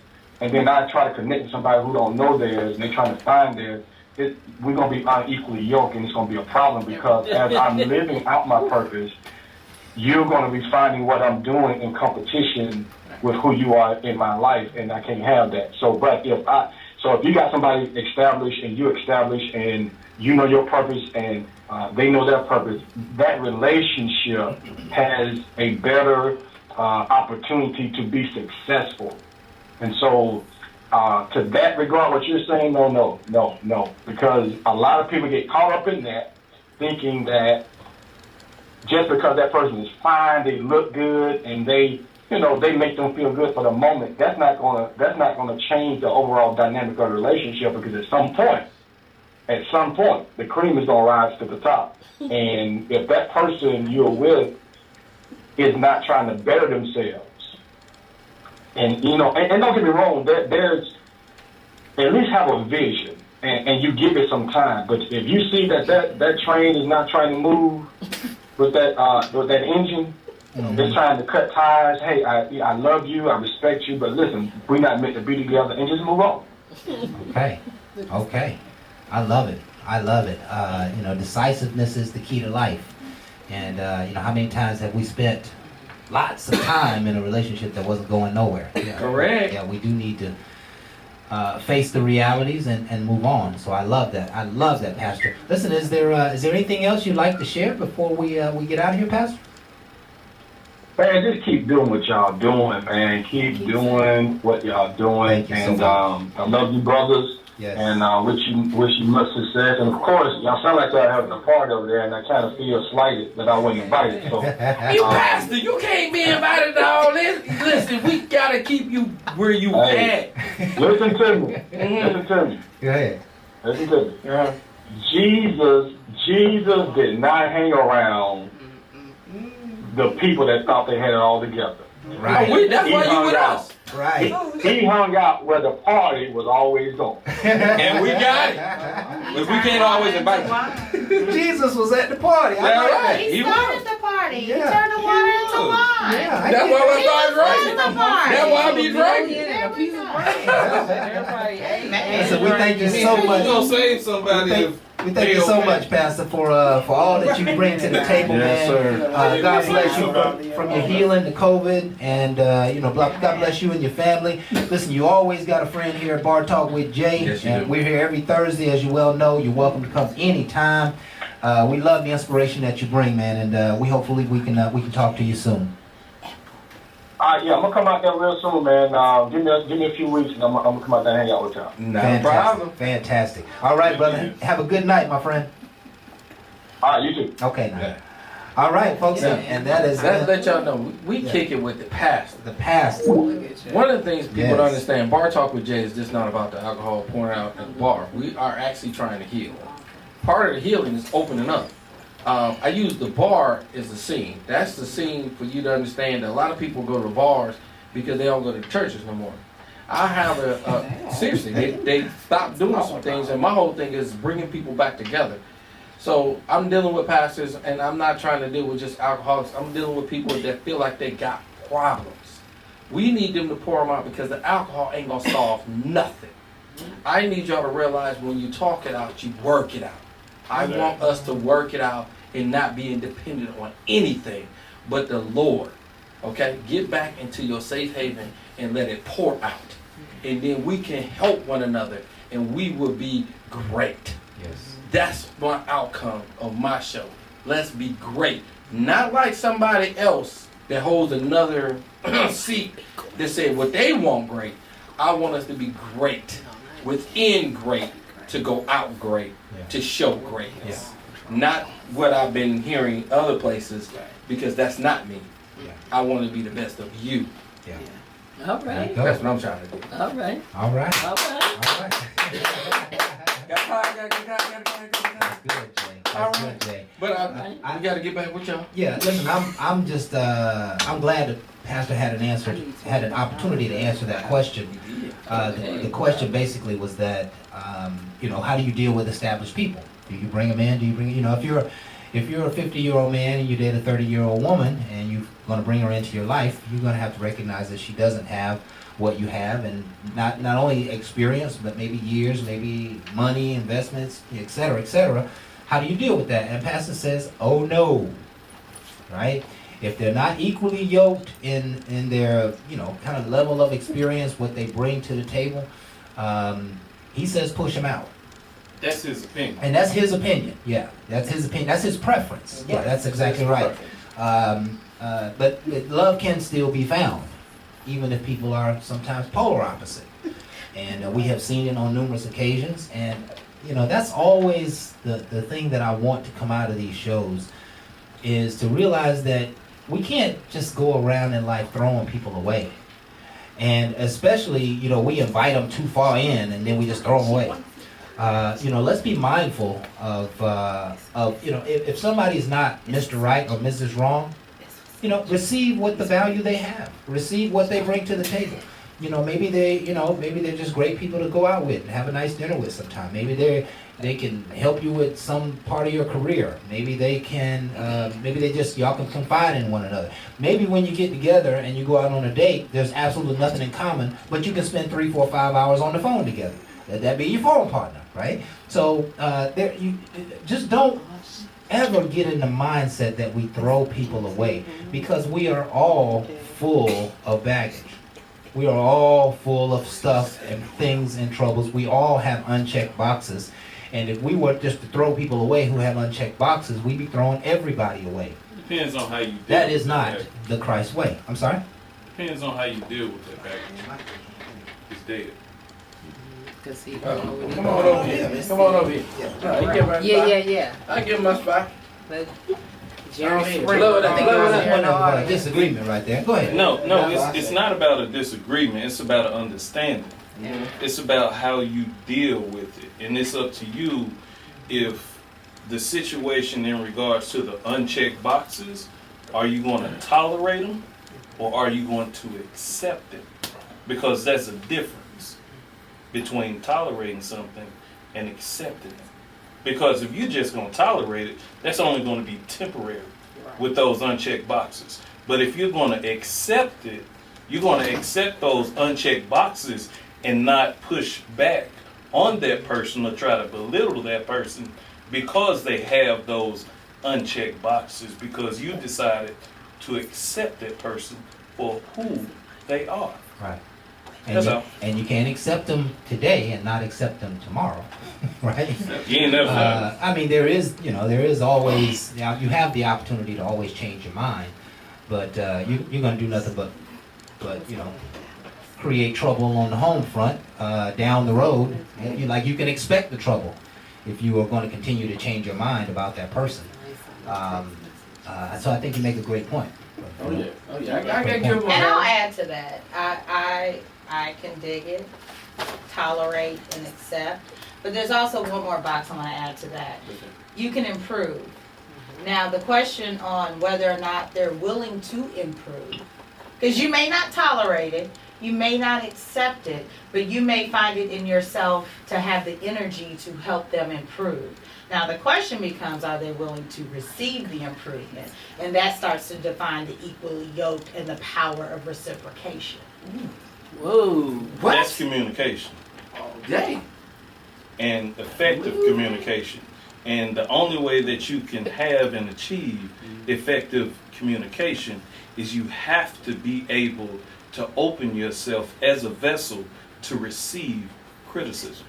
and then I try to connect with somebody who don't know theirs, and they're trying to find theirs, we're going to be unequally yoked, and it's going to be a problem because as I'm living out my purpose, you're going to be finding what I'm doing in competition with who you are in my life, and I can't have that. So if you got somebody established and you established and you know your purpose and they know their purpose, that relationship has a better opportunity to be successful. And so to that regard, what you're saying, no, because a lot of people get caught up in that, thinking that just because that person is fine, they look good, and they make them feel good for the moment. That's not gonna change the overall dynamic of the relationship, because at some point, the cream is gonna rise to the top. And if that person you're with is not trying to better themselves, and don't get me wrong, there's at least have a vision, and you give it some time. But if you see that train is not trying to move with that engine, it's trying to cut ties. Hey, I love you, I respect you, but listen, we're not meant to be together, and just move on. Okay. I love it. Decisiveness is the key to life. And how many times have we spent lots of time in a relationship that wasn't going nowhere? Correct. Yeah, we do need to face the realities and move on. So I love that. I love that, Pastor. Listen, is there anything else you'd like to share before we get out of here, Pastor? Man, just keep doing what y'all doing, man. Keep doing what y'all doing. Thank you so much. I love you, brothers. Yes. And wish you much success. And of course, y'all sound like y'all having a party over there, and I kind of feel slighted that I wasn't invited. So, You pastor, you can't be invited to all this. Listen, we gotta keep you where you at. Listen to me. Listen to me. Go ahead. Listen to me. Jesus did not hang around the people that thought they had it all together. Right. That's why you with us. Right. He hung out where the party was always going. And we got it. But we can't always invite you. Jesus was at the party. I like that. He started the party. He Yeah. turned the water into wine. Yeah, That's why I started He drinking. was the party. That's why I be drinking. There we go. Listen, we thank you so Who's much. gonna save somebody? We thank you so much, Pastor, for all that you bring to the table, Yes, man. sir. God bless you from your healing to COVID, and God bless you and your family. Listen, you always got a friend here at Bar Talk with Jay, Yes, you and do. we're here every Thursday, as you well know. You're welcome to come anytime. We love the inspiration that you bring, man, and we hopefully we can talk to you soon. Yeah, I'm gonna come out there real soon, man. Give me a few weeks, and I'm gonna come out there and hang out with y'all. Fantastic. All right, brother. Have a good night, my friend. All right, you too. Okay, now. All right, folks, Yeah. and that is Let's let y'all know, we kick it with the pastor. the past. One of the things people Yes. don't understand, Bar Talk with Jay is just not about the alcohol pouring out at the bar. We are actually trying to heal. Part of the healing is opening up. I use the bar as the scene. That's the scene for you to understand that a lot of people go to bars because they don't go to churches no more. I have seriously, they stopped doing some things, and my whole thing is bringing people back together. So I'm dealing with pastors, and I'm not trying to deal with just alcoholics. I'm dealing with people that feel like they got problems. We need them to pour them out because the alcohol ain't gonna solve nothing. I need y'all to realize when you talk it out, you work it out. I want us to work it out and not being dependent on anything but the Lord. Okay? Get back into your safe haven and let it pour out. And then we can help one another and we will be great. Yes. That's my outcome of my show. Let's be great. Not like somebody else that holds another seat that said what they want great. I want us to be great. Within great. To go out great. To show greatness. not what I've been hearing other places, because that's not me. Yeah. I want to be the best of you. Yeah. All right. Go. That's what I'm trying to do. All right. All right. All right. All right. Got That's good, Jay. That's All good, right. Jay. But I got to get back with y'all. Yeah, listen, I'm just I'm glad that Pastor had an opportunity to answer that question. The question basically was that how do you deal with established people? Do you bring them in? Do you bring if you're a 50-year-old man and you date a 30-year-old woman and you're going to bring her into your life, you're going to have to recognize that she doesn't have what you have, and not only experience, but maybe years, maybe money, investments, et cetera, et cetera. How do you deal with that? And Pastor says, oh no, right? If they're not equally yoked in their, kind of level of experience, what they bring to the table, he says push them out. That's his opinion. And that's his opinion. Yeah, that's his opinion. That's his preference. Yeah, that's exactly right. But love can still be found, even if people are sometimes polar opposite. And we have seen it on numerous occasions. And, that's always the thing that I want to come out of these shows, is to realize that we can't just go around in life throwing people away. And especially, we invite them too far in and then we just throw them away. Let's be mindful of if somebody is not Mr. Right or Mrs. Wrong, receive what the value they have, receive what they bring to the table. Maybe they're just great people to go out with and have a nice dinner with sometime. Maybe they can help you with some part of your career. Maybe they can, y'all can confide in one another. Maybe when you get together and you go out on a date, there's absolutely nothing in common, but you can spend 3, 4, 5 hours on the phone together. Let that be your phone partner, right? So you just don't ever get in the mindset that we throw people away, because we are all full of baggage. We are all full of stuff and things and troubles. We all have unchecked boxes. And if we were just to throw people away who have unchecked boxes, we'd be throwing everybody away. Depends on how you deal That with is not that. the Christ way. I'm sorry? Depends on how you deal with that baggage. It's dead. Come on over here. Come on over here. Yeah. I give him my spot. But Jerry Jerry Springer. Springer. I think there's one of a disagreement right there. Go ahead. No, it's not about a disagreement. It's about an understanding. It's about how you deal with it. And it's up to you if the situation in regards to the unchecked boxes, are you going to tolerate them or are you going to accept them? Because that's a difference between tolerating something and accepting it. Because if you're just going to tolerate it, that's only going to be temporary with those unchecked boxes. But if you're going to accept it, you're going to accept those unchecked boxes and not push back on that person or try to belittle that person because they have those unchecked boxes, because you decided to accept that person for who they are. Right. That's all. And you can't accept them today and not accept them tomorrow, right? You ain't never done it. I mean, there is always, you have the opportunity to always change your mind, but you're going to do nothing but create trouble on the home front down the road. You can expect the trouble if you are going to continue to change your mind about that person. So I think you make a great point. Oh yeah. I gotta give him And I'll add to that. I can dig it, tolerate, and accept. But there's also one more box I want to add to that. You can improve. Now, the question on whether or not they're willing to improve, because you may not tolerate it, you may not accept it, but you may find it in yourself to have the energy to help them improve. Now, the question becomes, are they willing to receive the improvement? And that starts to define the equally yoked and the power of reciprocation. whoa. That's communication Dang. and effective communication. And the only way that you can have and achieve effective communication is you have to be able to open yourself as a vessel to receive criticism.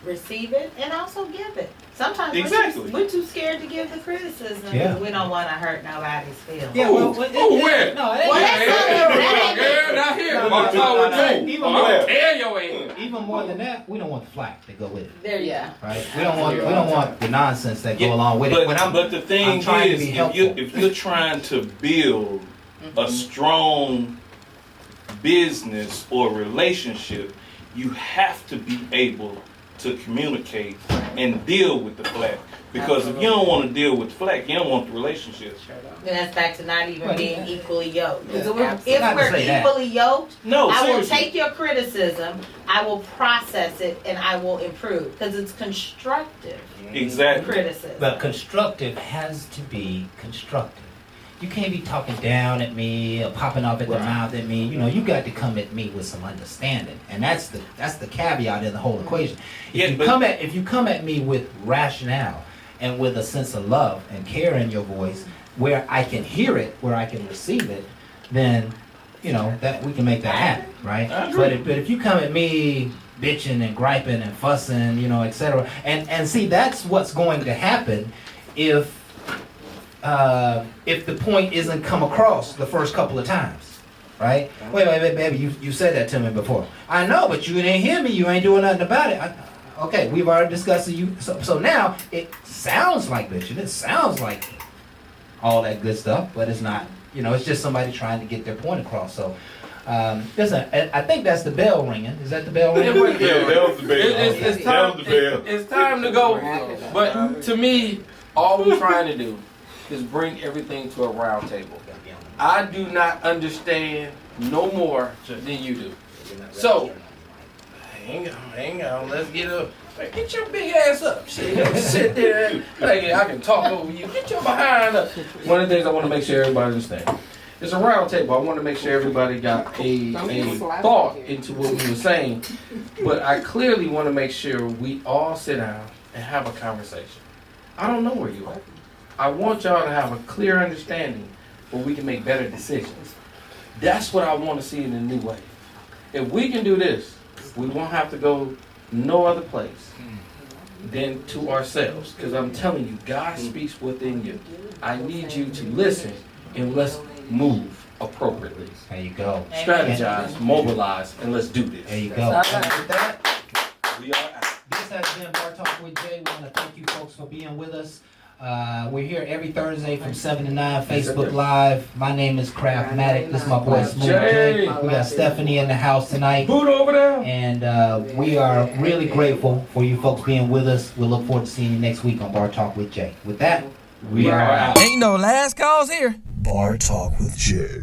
receive it and also give it. Sometimes Exactly. we're too scared to give the criticism Yeah. because we don't want to hurt nobody's feelings. Yeah, Where? no, Well, that's Girl, not here. No, I'm no, talking with no, you. even I'm more- gonna tear your ass. even more than that, we don't want the flack to go with it. There you go. Right? We don't want the nonsense that go Yeah, along with it. When I'm, but the thing I'm trying to is, be if helpful. you're trying to build a strong business or relationship, you have to be able to communicate and deal with the flack. Because if you don't want to deal with the flack, you don't want the relationship. And that's back to not even Well, being equally yoked. Because Yeah, if Not to we're say that. equally yoked, No, I will seriously. take your criticism, I will process it, and I will improve. Because it's constructive Exactly. criticism. but constructive has to be constructive. You can't be talking down at me or popping off at the mouth at me. You know, you got to come at me with some understanding, and that's the caveat in the whole equation. Yeah, If you come at me with rationale and with a sense of love and care in your voice, where I can hear it, where I can receive it, then you know that we can make that happen, right? I agree. But if you come at me bitching and griping and fussing, you know, etc., and see that's what's going to happen if the point isn't come across the first couple of times, right? Wait, baby, you said that to me before. I know, but you didn't hear me. You ain't doing nothing about it. Okay, we've already discussed it. So now it sounds like bitching. It sounds like all that good stuff, but it's not. You know, it's just somebody trying to get their point across. So, listen, I think that's the bell ringing. Is that the bell ringing? Yeah, that was the bell. It's That was the bell. it's time to go. But to me, all we're trying to do is bring everything to a round table. I do not understand no more than you do. So, hang on, let's get up. Hey, get your big ass up. Sit there. Hey, I can talk over you. Get your behind up. One of the things I want to make sure everybody understands. It's a round table. I want to make sure everybody got a thought into what we were saying. But I clearly want to make sure we all sit down and have a conversation. I don't know where you are. I want y'all to have a clear understanding where we can make better decisions. That's what I want to see in a new way. If we can do this, we won't have to go no other place than to ourselves. Because I'm telling you, God speaks within you. I need you to listen and let's move appropriately. There you go. Strategize, mobilize, and let's do this. There you go. That's And all right. with that, We are out. this has been Bar Talk with Jay. We want to thank you folks for being with us. We're here every Thursday from 7 to 9, Facebook Live. My name is Craftmatic. This is my boy Smooth Jay. We got Stephanie in the house tonight. Boot over there. And we are really grateful for you folks being with us. We look forward to seeing you next week on Bar Talk with Jay. With that, we are out. Bar Talk with Jay.